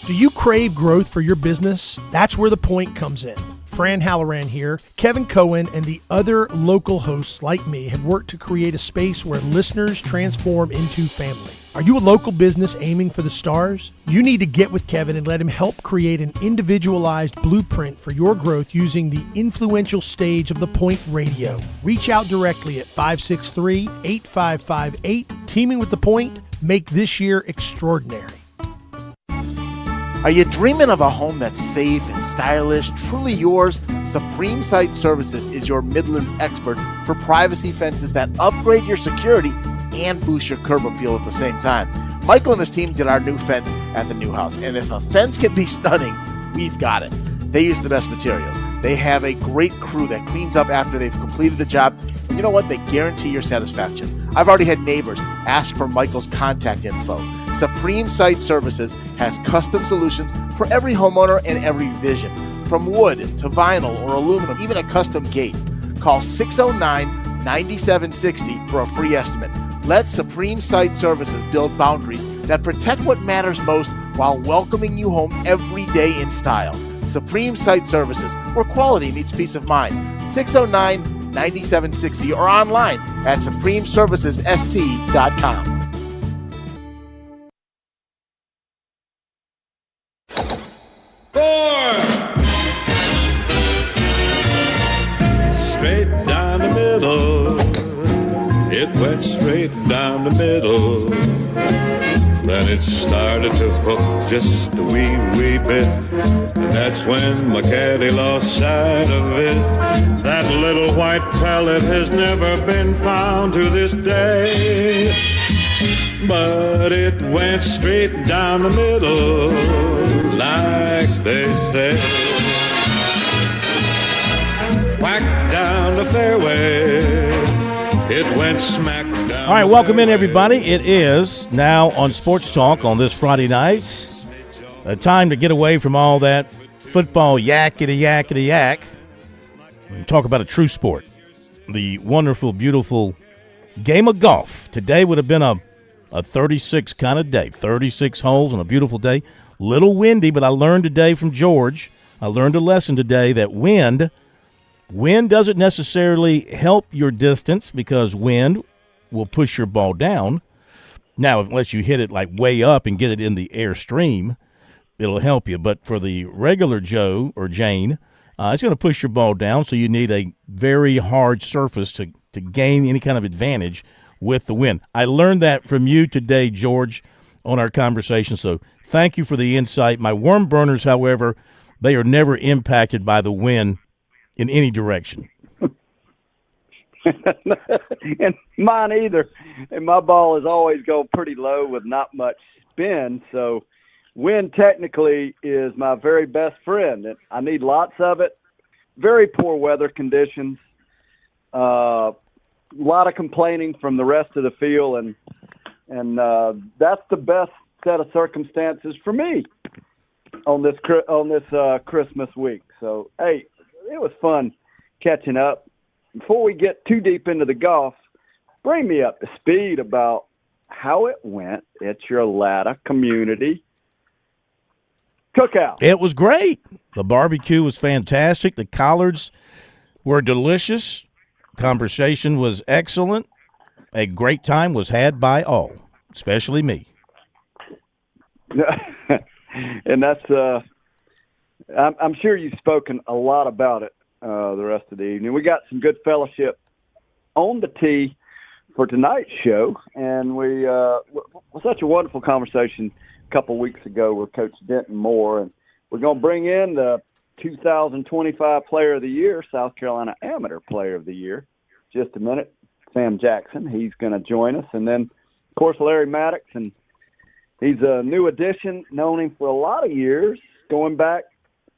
Do you crave growth for your business? That's where The Point comes in. Fran Halloran here. Kevin Cohen and the other local hosts like me have worked to create a space where listeners transform into family. Are you a local business aiming for the stars? You need to get with Kevin and let him help create an individualized blueprint for your growth using the influential stage of The Point Radio. Reach out directly at 563-8558. Teaming with The Point, make this year extraordinary. Are you dreaming of a home that's safe and stylish, truly yours? Supreme Site Services is your Midlands expert for privacy fences that upgrade your security and boost your curb appeal at the same time. Michael and his team did our new fence at the new house, and if a fence can be stunning, we've got it. They use the best materials. They have a great crew that cleans up after they've completed the job, and you know what? They guarantee your satisfaction. I've already had neighbors ask for Michael's contact info. Supreme Site Services has custom solutions for every homeowner and every vision, from wood to vinyl or aluminum, even a custom gate. Call 609-9760 for a free estimate. Let Supreme Site Services build boundaries that protect what matters most while welcoming you home every day in style. Supreme Site Services, where quality meets peace of mind. 609-9760 or online at supremeservicessc.com. Straight down the middle, it went straight down the middle. Then it started to hook just a wee bit, and that's when my caddy lost sight of it. That little white pellet has never been found to this day, but it went straight down the middle, like they say. Whack down the fairway, it went smack down. All right, welcome in, everybody. It is now on Sports Talk on this Friday night. A time to get away from all that football yakety-yak and talk about a true sport. The wonderful, beautiful game of golf. Today would have been a 36 kind of day, 36 holes on a beautiful day. Little windy, but I learned today from George, I learned a lesson today that wind doesn't necessarily help your distance because wind will push your ball down. Now, unless you hit it like way up and get it in the airstream, it'll help you. But for the regular Joe or Jane, It's going to push your ball down, so you need a very hard surface to gain any kind of advantage with the wind. I learned that from you today, George, on our conversation, so thank you for the insight. My worm burners, however, they are never impacted by the wind in any direction. And mine either. And my ball has always gone pretty low with not much spin, so wind technically is my very best friend. And I need lots of it. Very poor weather conditions. A lot of complaining from the rest of the field, and that's the best set of circumstances for me on this Christmas week. So, hey, it was fun catching up. Before we get too deep into the golf, bring me up to speed about how it went at your Latta community cookout. It was great. The barbecue was fantastic. The collards were delicious. Conversation was excellent. A great time was had by all, especially me. And that's I'm sure you've spoken a lot about it the rest of the evening. We got some good fellowship on the tee for tonight's show, and we was such a wonderful conversation a couple weeks ago with Coach Denton Moore, and we're going to bring in the 2025 Player of the Year, South Carolina Amateur Player of the Year. Just a minute, Sam Jackson. He's going to join us, and then of course Larry Maddox, and he's a new addition. Known him for a lot of years, going back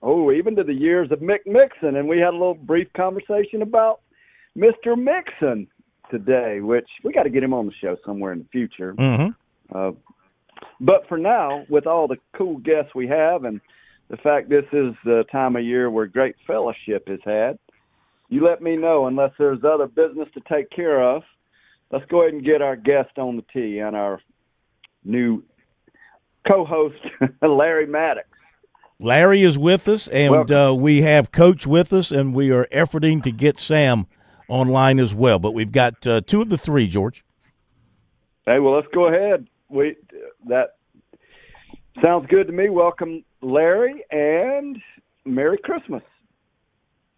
even to the years of Mick Mixon, and we had a little brief conversation about Mr. Mixon today, which we got to get him on the show somewhere in the future. Mm-hmm. But for now, with all the cool guests we have and the fact this is the time of year where great fellowship is had, you let me know unless there's other business to take care of. Let's go ahead and get our guest on the tee and our new co-host, Larry Maddox. Larry is with us, and we have Coach with us, and we are efforting to get Sam online as well. But we've got two of the three, George. Hey, well, let's go ahead. That sounds good to me. Welcome, Larry, and Merry Christmas.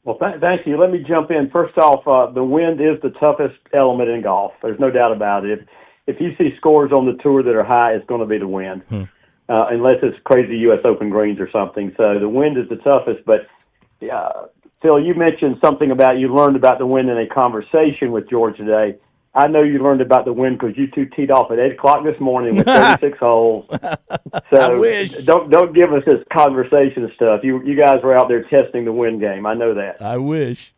Well, thank you. Let me jump in. First off, the wind is the toughest element in golf. There's no doubt about it. If you see scores on the tour that are high, it's going to be the wind. Unless it's crazy U.S. Open greens or something. So the wind is the toughest. But, Phil, you mentioned something about you learned about the wind in a conversation with George today. I know you learned about the wind because you two teed off at 8 o'clock this morning with 36 holes. So I wish. Don't give us this conversation stuff. You guys were out there testing the wind game. I know that. I wish.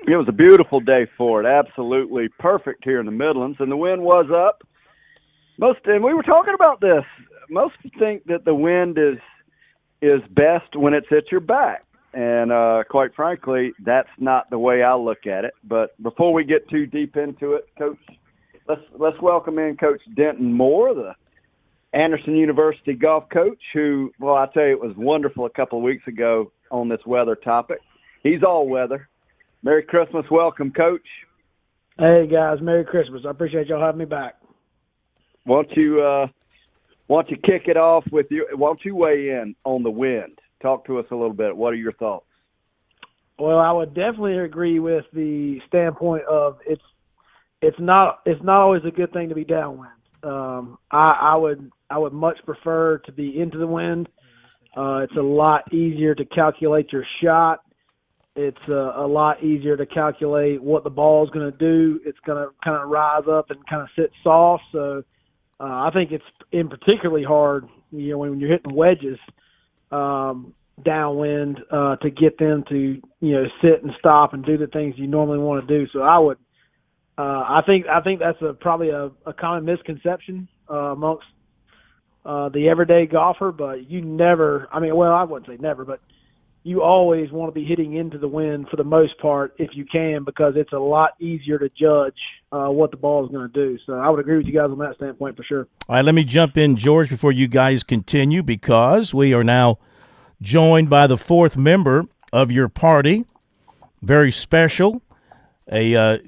It was a beautiful day for it. Absolutely perfect here in the Midlands, and the wind was up. And we were talking about this. Most think that the wind is best when it's at your back. And quite frankly, that's not the way I look at it. But before we get too deep into it, Coach, let's welcome in Coach Denton Moore, the Anderson University golf coach, who, well, I tell you, it was wonderful a couple of weeks ago on this weather topic. He's all weather. Merry Christmas. Welcome, Coach. Hey, guys. Merry Christmas. I appreciate y'all having me back. Why don't you kick it off with why don't you weigh in on the wind? Talk to us a little bit. What are your thoughts? Well, I would definitely agree with the standpoint of it's not always a good thing to be downwind. I would much prefer to be into the wind. It's a lot easier to calculate your shot. It's a lot easier to calculate what the ball is going to do. It's going to kind of rise up and kind of sit soft. So I think it's in particularly hard, when you're hitting wedges downwind to get them to sit and stop and do the things you normally want to do. So I think that's probably a common misconception amongst the everyday golfer. But you never, I wouldn't say never, but you always want to be hitting into the wind for the most part if you can, because it's a lot easier to judge what the ball is going to do. So I would agree with you guys on that standpoint for sure. All right, let me jump in, George, before you guys continue, because we are now joined by the fourth member of your party. Very special. A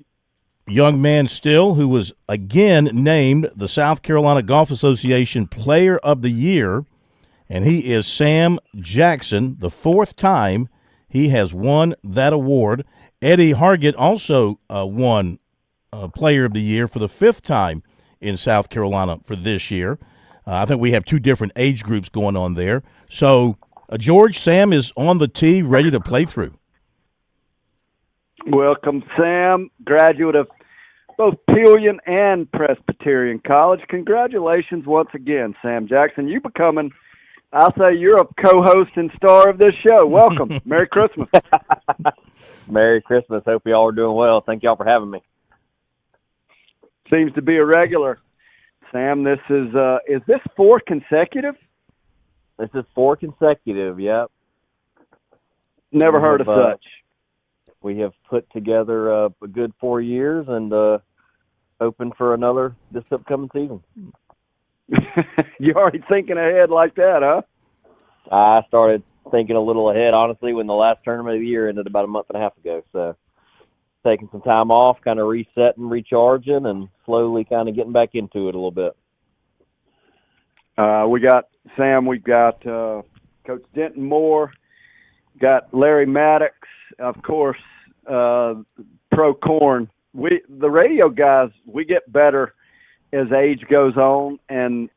young man still who was again named the South Carolina Golf Association Player of the Year, and he is Sam Jackson, the fourth time He has won that award. Eddie Hargett also won Player of the Year for the 5th time in South Carolina for this year. I think we have 2 different age groups going on there. So, George, Sam is on the tee, ready to play through. Welcome, Sam, graduate of both Pillion and Presbyterian College. Congratulations once again, Sam Jackson. You becoming, I'll say you're a co-host and star of this show. Welcome. Merry Christmas. Merry Christmas. Hope y'all are doing well. Thank y'all for having me. Seems to be a regular. Sam, this is this 4 consecutive? This is 4 consecutive, yep. Never heard of such. We have put together a good 4 years and hoping for another this upcoming season. You already thinking ahead like that, huh? I started thinking a little ahead, honestly, when the last tournament of the year ended about a month and a half ago. So taking some time off, kind of resetting, recharging, and slowly kind of getting back into it a little bit. We got Coach Denton Moore, got Larry Maddox, of course, Pro Corn. The radio guys, we get better as age goes on, and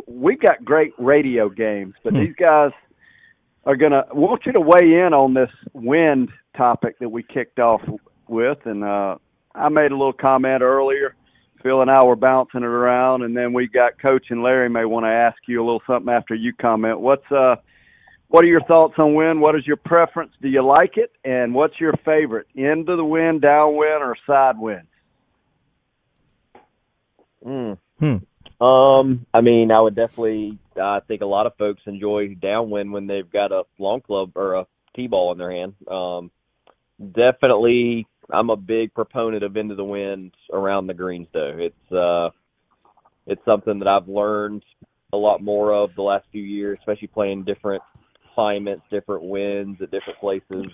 we got great radio games, but these guys are want you to weigh in on this wind topic that we kicked off with, and I made a little comment earlier. Phil and I were bouncing it around, and then we got Coach and Larry may want to ask you a little something after you comment. What are your thoughts on wind? What is your preference? Do you like it? And what's your favorite? Into the wind, downwind, or side wind? I mean, I would definitely, I think a lot of folks enjoy downwind when they've got a long club or a tee ball in their hand. Definitely, I'm a big proponent of into the wind around the greens, though. It's something that I've learned a lot more of the last few years, especially playing different climates, different winds at different places.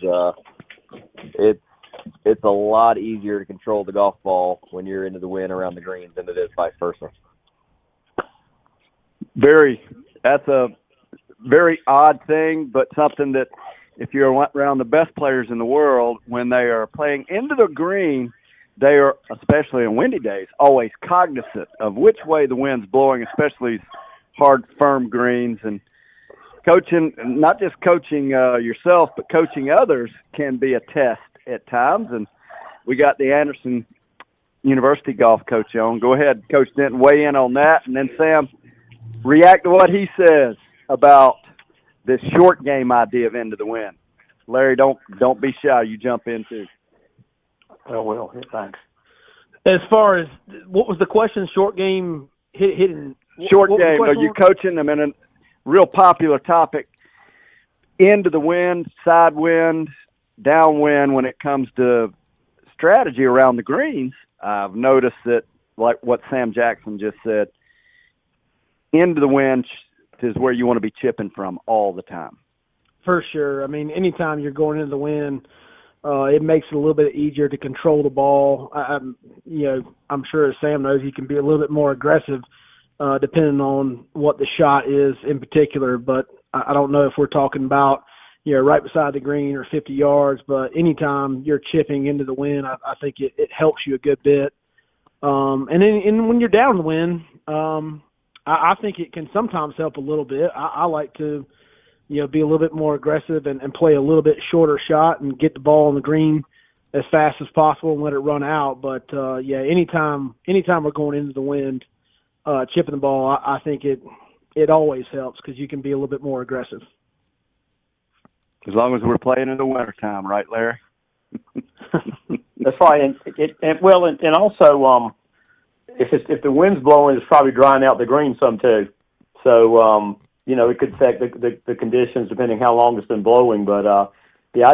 It's a lot easier to control the golf ball when you're into the wind around the greens than it is vice versa. That's a very odd thing, but something that if you're around the best players in the world, when they are playing into the green, they are, especially on windy days, always cognizant of which way the wind's blowing, especially hard, firm greens. And coaching, not just coaching yourself, but coaching others can be a test at times. And we got the Anderson University golf coach on. Go ahead, Coach Denton, weigh in on that. And then, Sam, react to what he says about this short game idea of into the wind. Larry, don't be shy. You jump in, too. Oh, well, thanks. As far as, what was the question? Short game hitting? Short game. Are you coaching them in a real popular topic? Into the wind, side wind, downwind when it comes to strategy around the greens. I've noticed that, like what Sam Jackson just said, into the wind is where you want to be chipping from all the time. For sure. I mean, anytime you're going into the wind, it makes it a little bit easier to control the ball. I'm sure as Sam knows, he can be a little bit more aggressive depending on what the shot is in particular. But I don't know if we're talking about, right beside the green or 50 yards. But anytime you're chipping into the wind, I think it helps you a good bit. And when you're down the wind, I think it can sometimes help a little bit. I like to, be a little bit more aggressive and play a little bit shorter shot and get the ball on the green as fast as possible and let it run out. But, anytime we're going into the wind, chipping the ball, I think it always helps because you can be a little bit more aggressive. As long as we're playing in the wintertime, right, Larry? That's right. And also, if the wind's blowing, it's probably drying out the green some too. So, it could affect the conditions depending how long it's been blowing. But, I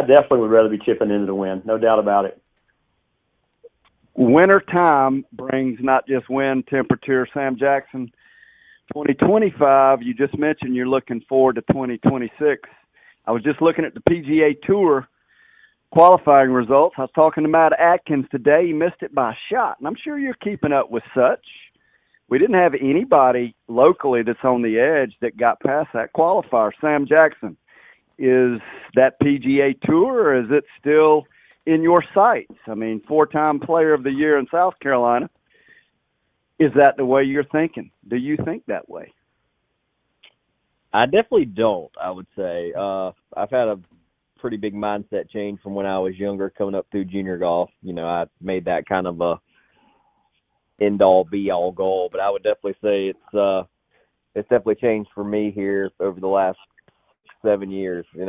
definitely would rather be chipping into the wind. No doubt about it. Winter time brings not just wind, temperature. Sam Jackson, 2025, you just mentioned you're looking forward to 2026. I was just looking at the PGA Tour qualifying results. I was talking to Matt Atkins today. He missed it by a shot, and I'm sure you're keeping up with such. We didn't have anybody locally that's on the edge that got past that qualifier. Sam Jackson, is that PGA Tour, or is it still in your sights? I mean, 4-time Player of the Year in South Carolina. Is that the way you're thinking? Do you think that way? I definitely don't, I would say. I've had a pretty big mindset change from when I was younger, coming up through junior golf. I made that kind of a end-all, be-all goal, but I would definitely say it's definitely changed for me here over the last 7 years. I'm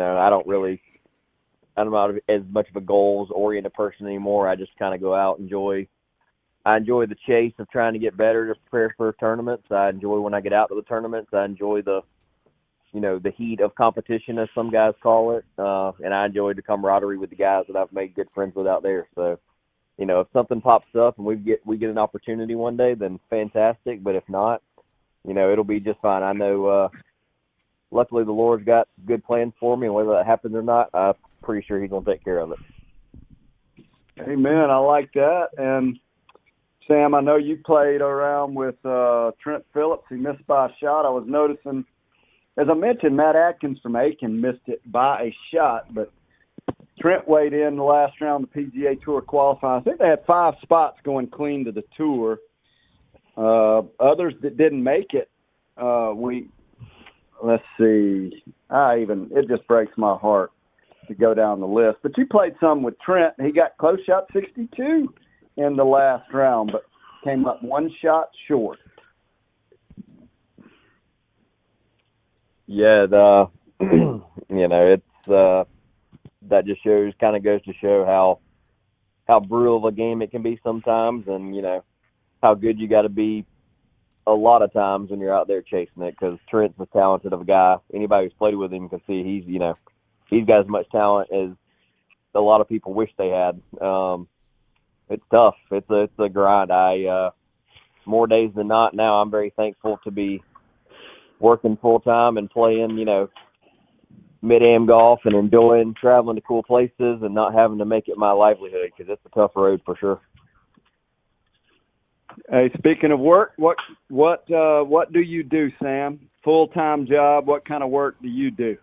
not as much of a goals-oriented person anymore. I just kind of go out, I enjoy the chase of trying to get better to prepare for tournaments. I enjoy when I get out to the tournaments. I enjoy the heat of competition, as some guys call it. And I enjoy the camaraderie with the guys that I've made good friends with out there. So, if something pops up and we get an opportunity one day, then fantastic. But if not, it'll be just fine. I know, luckily the Lord's got good plans for me, and whether that happens or not, I'm pretty sure he's going to take care of it. Amen. I like that. And Sam, I know you played around with Trent Phillips. He missed by a shot. I was noticing, as I mentioned, Matt Atkins from Aiken missed it by a shot, but Trent weighed in the last round of the PGA Tour qualifying. I think they had 5 spots going clean to the tour. Others that didn't make it, let's see. It just breaks my heart to go down the list. But you played some with Trent. He got close, shot 62 in the last round, but came up 1 shot short. Yeah, it's that just kind of goes to show how brutal of a game it can be sometimes, and how good you got to be a lot of times when you're out there chasing it. Because Trent's as talented of a guy. Anybody who's played with him can see he's got as much talent as a lot of people wish they had. It's tough. It's a grind. More days than not now, I'm very thankful to be working full time and playing, mid-am golf and enjoying traveling to cool places and not having to make it my livelihood, because it's a tough road for sure. Hey, speaking of work, what do you do, Sam? Full-time job. What kind of work do you do?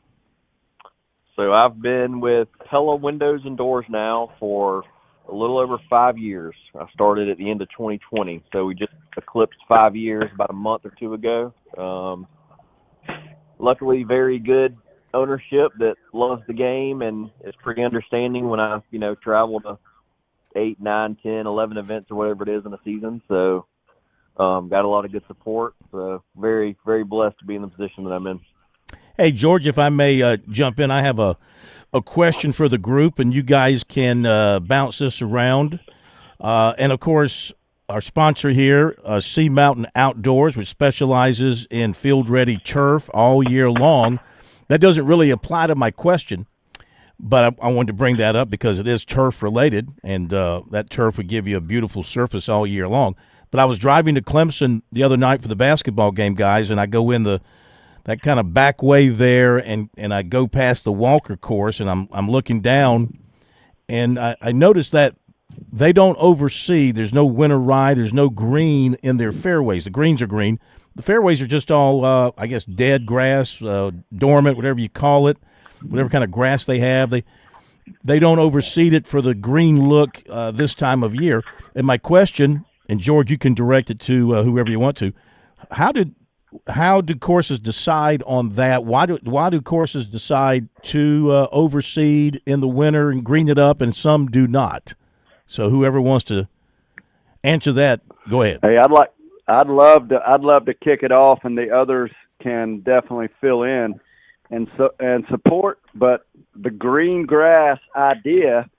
So I've been with Pella Windows and Doors now for a little over 5 years. I started at the end of 2020, so we just eclipsed 5 years about a month or two ago. Luckily, very good ownership that loves the game and is pretty understanding when I, travel to 8, 9, 10, 11 events or whatever it is in a season. So got a lot of good support. So very, very blessed to be in the position that I'm in. Hey, George, if I may jump in, I have a question for the group, and you guys can bounce this around. And, of course, our sponsor here, Sea Mountain Outdoors, which specializes in field-ready turf all year long. That doesn't really apply to my question, but I wanted to bring that up because it is turf-related, and that turf would give you a beautiful surface all year long. But I was driving to Clemson the other night for the basketball game, guys, and I go in that kind of back way there, and I go past the Walker course, and I'm looking down, and I noticed that they don't oversee. There's no winter rye. There's no green in their fairways. The greens are green. The fairways are just all, I guess, dead grass, dormant, whatever you call it, whatever kind of grass they have. They don't overseed it for the green look this time of year. And my question, and George, you can direct it to whoever you want to, how do courses decide on that? Why do courses decide to overseed in the winter and green it up, and some do not? So whoever wants to answer that, go ahead. Hey, I'd love to kick it off, and the others can definitely fill in and support. But the green grass idea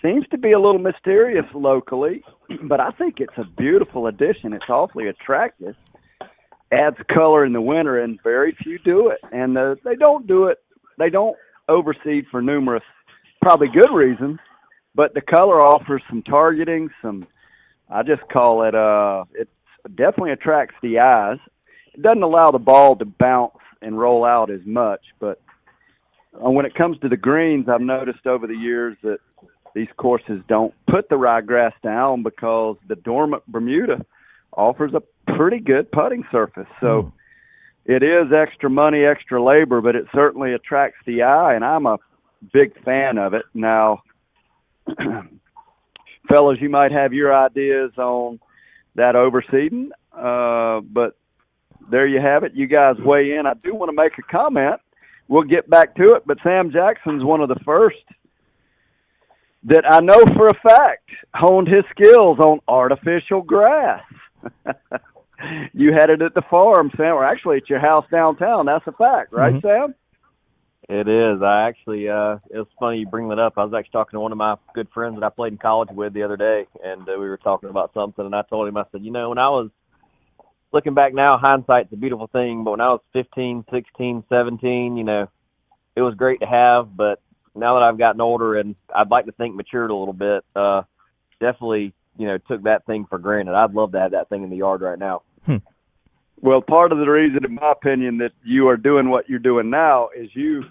seems to be a little mysterious locally, but I think it's a beautiful addition. It's awfully attractive. Adds color in the winter, and very few do it. And they don't do it. They don't overseed for numerous, probably good reasons. But the color offers some targeting, I just call it, it definitely attracts the eyes. It doesn't allow the ball to bounce and roll out as much. But when it comes to the greens, I've noticed over the years that these courses don't put the ryegrass down because the dormant Bermuda offers a pretty good putting surface. So it is extra money, extra labor, but it certainly attracts the eye, and I'm a big fan of it. Now, fellas, you might have your ideas on that overseeding, but there you have it. You guys weigh in. I do want to make a comment. We'll get back to it, but Sam Jackson's one of the first that I know for a fact honed his skills on artificial grass. You had it at the farm, Sam, or actually at your house downtown. That's a fact, right, Sam? It is. I actually, it was funny you bring that up. I was actually talking to one of my good friends that I played in college with the other day, and we were talking about something, and I told him, I said, when I was looking back now, hindsight's a beautiful thing, but when I was 15, 16, 17, it was great to have, but now that I've gotten older and I'd like to think matured a little bit, definitely, took that thing for granted. I'd love to have that thing in the yard right now. Well, part of the reason, in my opinion, that you are doing what you're doing now is you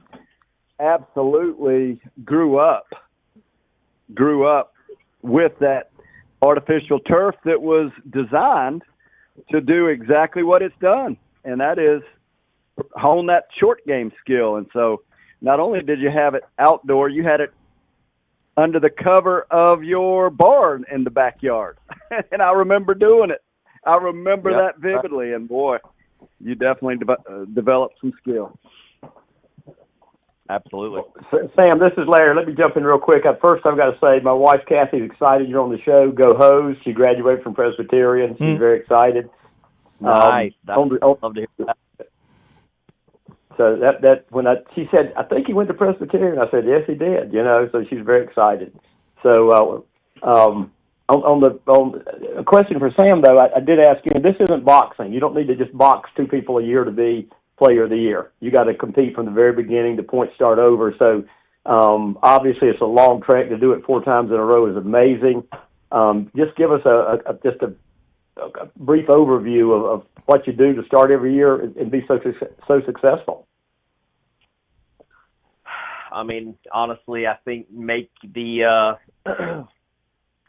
absolutely grew up with that artificial turf that was designed to do exactly what it's done, and that is hone that short game skill. And so not only did you have it outdoor, you had it under the cover of your barn in the backyard. And I remember doing it. I remember that vividly, and boy, you definitely developed some skill. Absolutely. Sam, this is Larry. Let me jump in real quick. First, I've got to say my wife, Kathy's excited you're on the show. Go Hoes. She graduated from Presbyterian. She's very excited. Nice. Love to hear that. So she said, I think he went to Presbyterian. I said, yes, he did. So she's very excited. So on a question for Sam, though, I did ask you, this isn't boxing. You don't need to just box two people a year to be player of the year. You got to compete from the very beginning. The points start over. So obviously it's a long trek. To do it 4 times in a row is amazing. Just give us a brief overview of what you do to start every year and be so successful. I mean, honestly, I think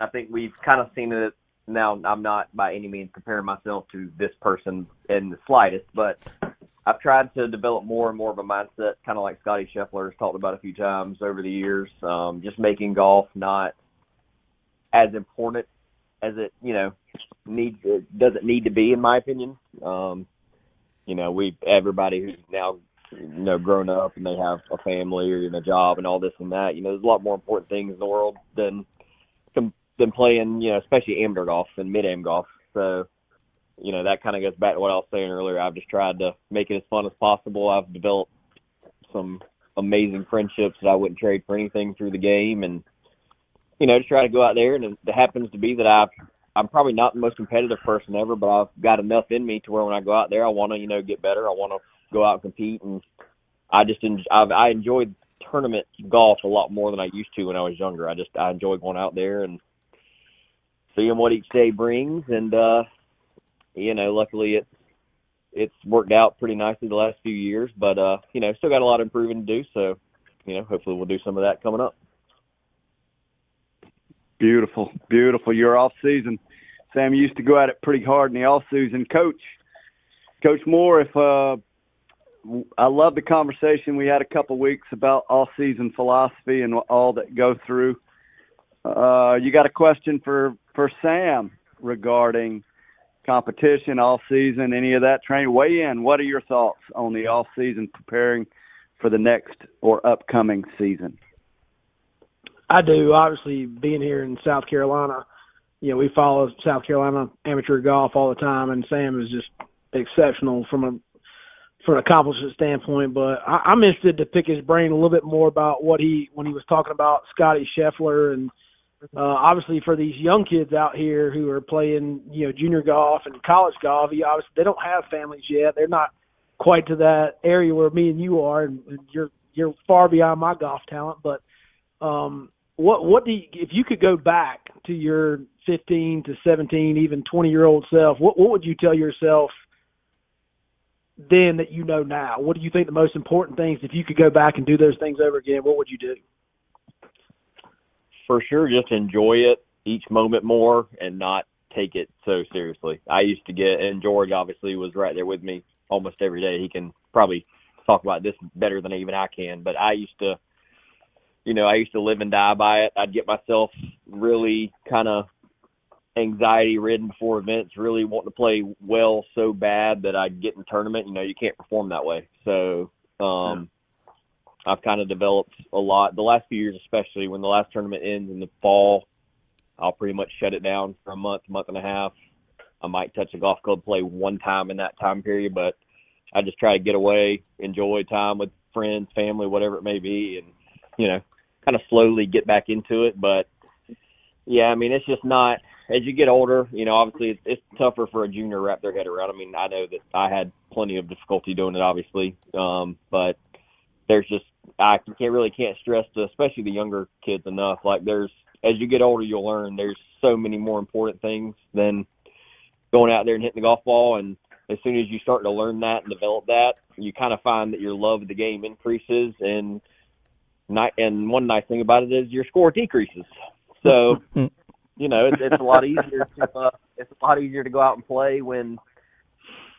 I think we've kind of seen it now. I'm not by any means comparing myself to this person in the slightest, but I've tried to develop more and more of a mindset, kind of like Scotty Scheffler has talked about a few times over the years, just making golf not as important as it, doesn't need to be, in my opinion. Everybody who's now, grown up and they have a family or a job and all this and that, there's a lot more important things in the world than playing, especially amateur golf and mid-am golf. So, that kind of goes back to what I was saying earlier. I've just tried to make it as fun as possible. I've developed some amazing friendships that I wouldn't trade for anything through the game, and just try to go out there. And it happens to be that I'm probably not the most competitive person ever, but I've got enough in me to where when I go out there, I want to get better. I want to go out and compete, and I enjoyed tournament golf a lot more than I used to when I was younger. I enjoy going out there and seeing what each day brings, and luckily it's worked out pretty nicely the last few years, but still got a lot of improving to do, so hopefully we'll do some of that coming up. Beautiful. You're off season. Sam, you used to go at it pretty hard in the off season. Coach Moore, I love the conversation we had a couple weeks about off season philosophy and all that go through. You got a question for Sam regarding competition, off season, any of that training? Weigh in. What are your thoughts on the off season preparing for the next or upcoming season? I do. Obviously, being here in South Carolina, we follow South Carolina amateur golf all the time, and Sam is just exceptional from an accomplishment standpoint. But I'm interested to pick his brain a little bit more about when he was talking about Scotty Scheffler, and obviously for these young kids out here who are playing, junior golf and college golf, obviously they don't have families yet. They're not quite to that area where me and you are, and you're far beyond my golf talent. But what do you, if you could go back to your 15 to 17, even 20-year-old self, what would you tell yourself then that now? What do you think the most important things, if you could go back and do those things over again, what would you do? For sure, just enjoy it each moment more and not take it so seriously. I used to and George obviously was right there with me almost every day. He can probably talk about this better than even I can, but I used to live and die by it. I'd get myself really kind of anxiety-ridden before events, really wanting to play well so bad that I'd get in the tournament. You can't perform that way. So I've kind of developed a lot. The last few years, especially when the last tournament ends in the fall, I'll pretty much shut it down for a month and a half. I might touch a golf club, play one time in that time period, but I just try to get away, enjoy time with friends, family, whatever it may be, and, kind of slowly get back into it. But, yeah, I mean, it's just not – as you get older, obviously it's tougher for a junior to wrap their head around. I mean, I know that I had plenty of difficulty doing it, obviously, but there's just – I can't stress especially the younger kids enough. Like as you get older, you'll learn there's so many more important things than going out there and hitting the golf ball. And as soon as you start to learn that and develop that, you kind of find that your love of the game increases. And one nice thing about it is your score decreases. So, it's a lot easier to go out and play when,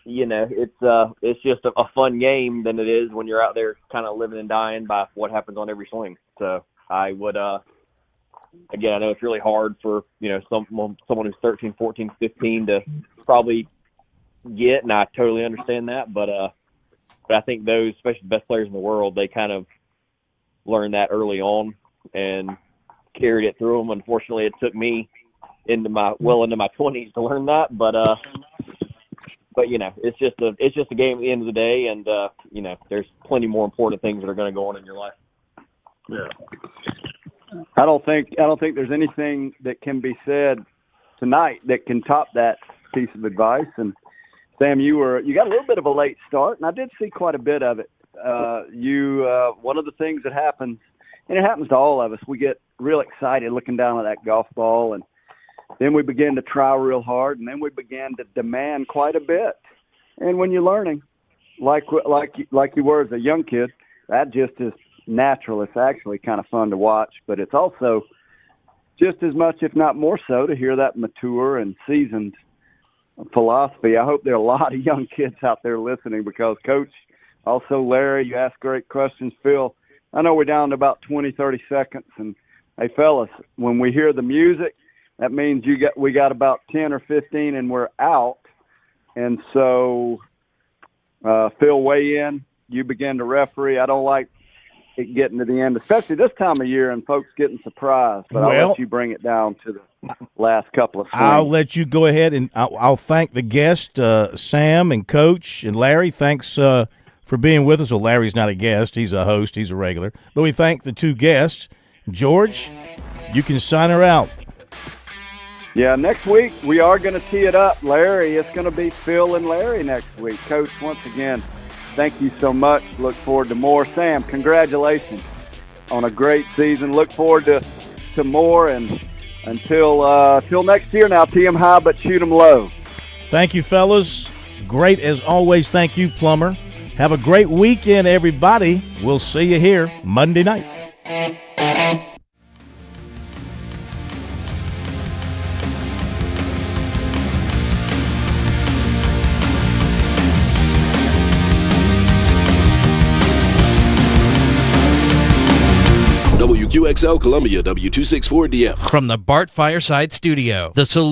it's just a fun game than it is when you're out there kind of living and dying by what happens on every swing. So I would, again, I know it's really hard for, someone who's 13, 14, 15 to probably get, and I totally understand that. But I think those, especially the best players in the world, they kind of learned that early on and carried it through them. Unfortunately, it took me into my 20s to learn that. But it's just a game at the end of the day, and there's plenty more important things that are going to go on in your life. Yeah. I don't think there's anything that can be said tonight that can top that piece of advice. And Sam, you got a little bit of a late start, and I did see quite a bit of it. One of the things that happens, and it happens to all of us, we get real excited looking down at that golf ball, and then we begin to try real hard, and then we begin to demand quite a bit. And when you're learning, like you were as a young kid, that just is natural. It's actually kind of fun to watch, but it's also just as much, if not more so, to hear that mature and seasoned philosophy. I hope there are a lot of young kids out there listening, because Coach, also Larry, you asked great questions. Phil, I know we're down to about 20, 30 seconds, and hey, fellas, when we hear the music, that means we got about 10 or 15 and we're out. And so, Phil, weigh in. You begin to referee. I don't like it getting to the end, especially this time of year and folks getting surprised. But I'll let you bring it down to the last couple of swings. I'll let you go ahead, and I'll thank the guest, Sam and Coach and Larry. Thanks for being with us. Well, Larry's not a guest. He's a host. He's a regular. But we thank the two guests. George, you can sign her out. Yeah, next week we are going to tee it up, Larry. It's going to be Phil and Larry next week. Coach, once again, thank you so much. Look forward to more. Sam, congratulations on a great season. Look forward to more, and until next year now, tee 'em high but shoot 'em low. Thank you, fellas. Great as always. Thank you, Plummer. Have a great weekend, everybody. We'll see you here Monday night. WQXL Columbia, W264DF. From the Bart Fireside Studio, the solution.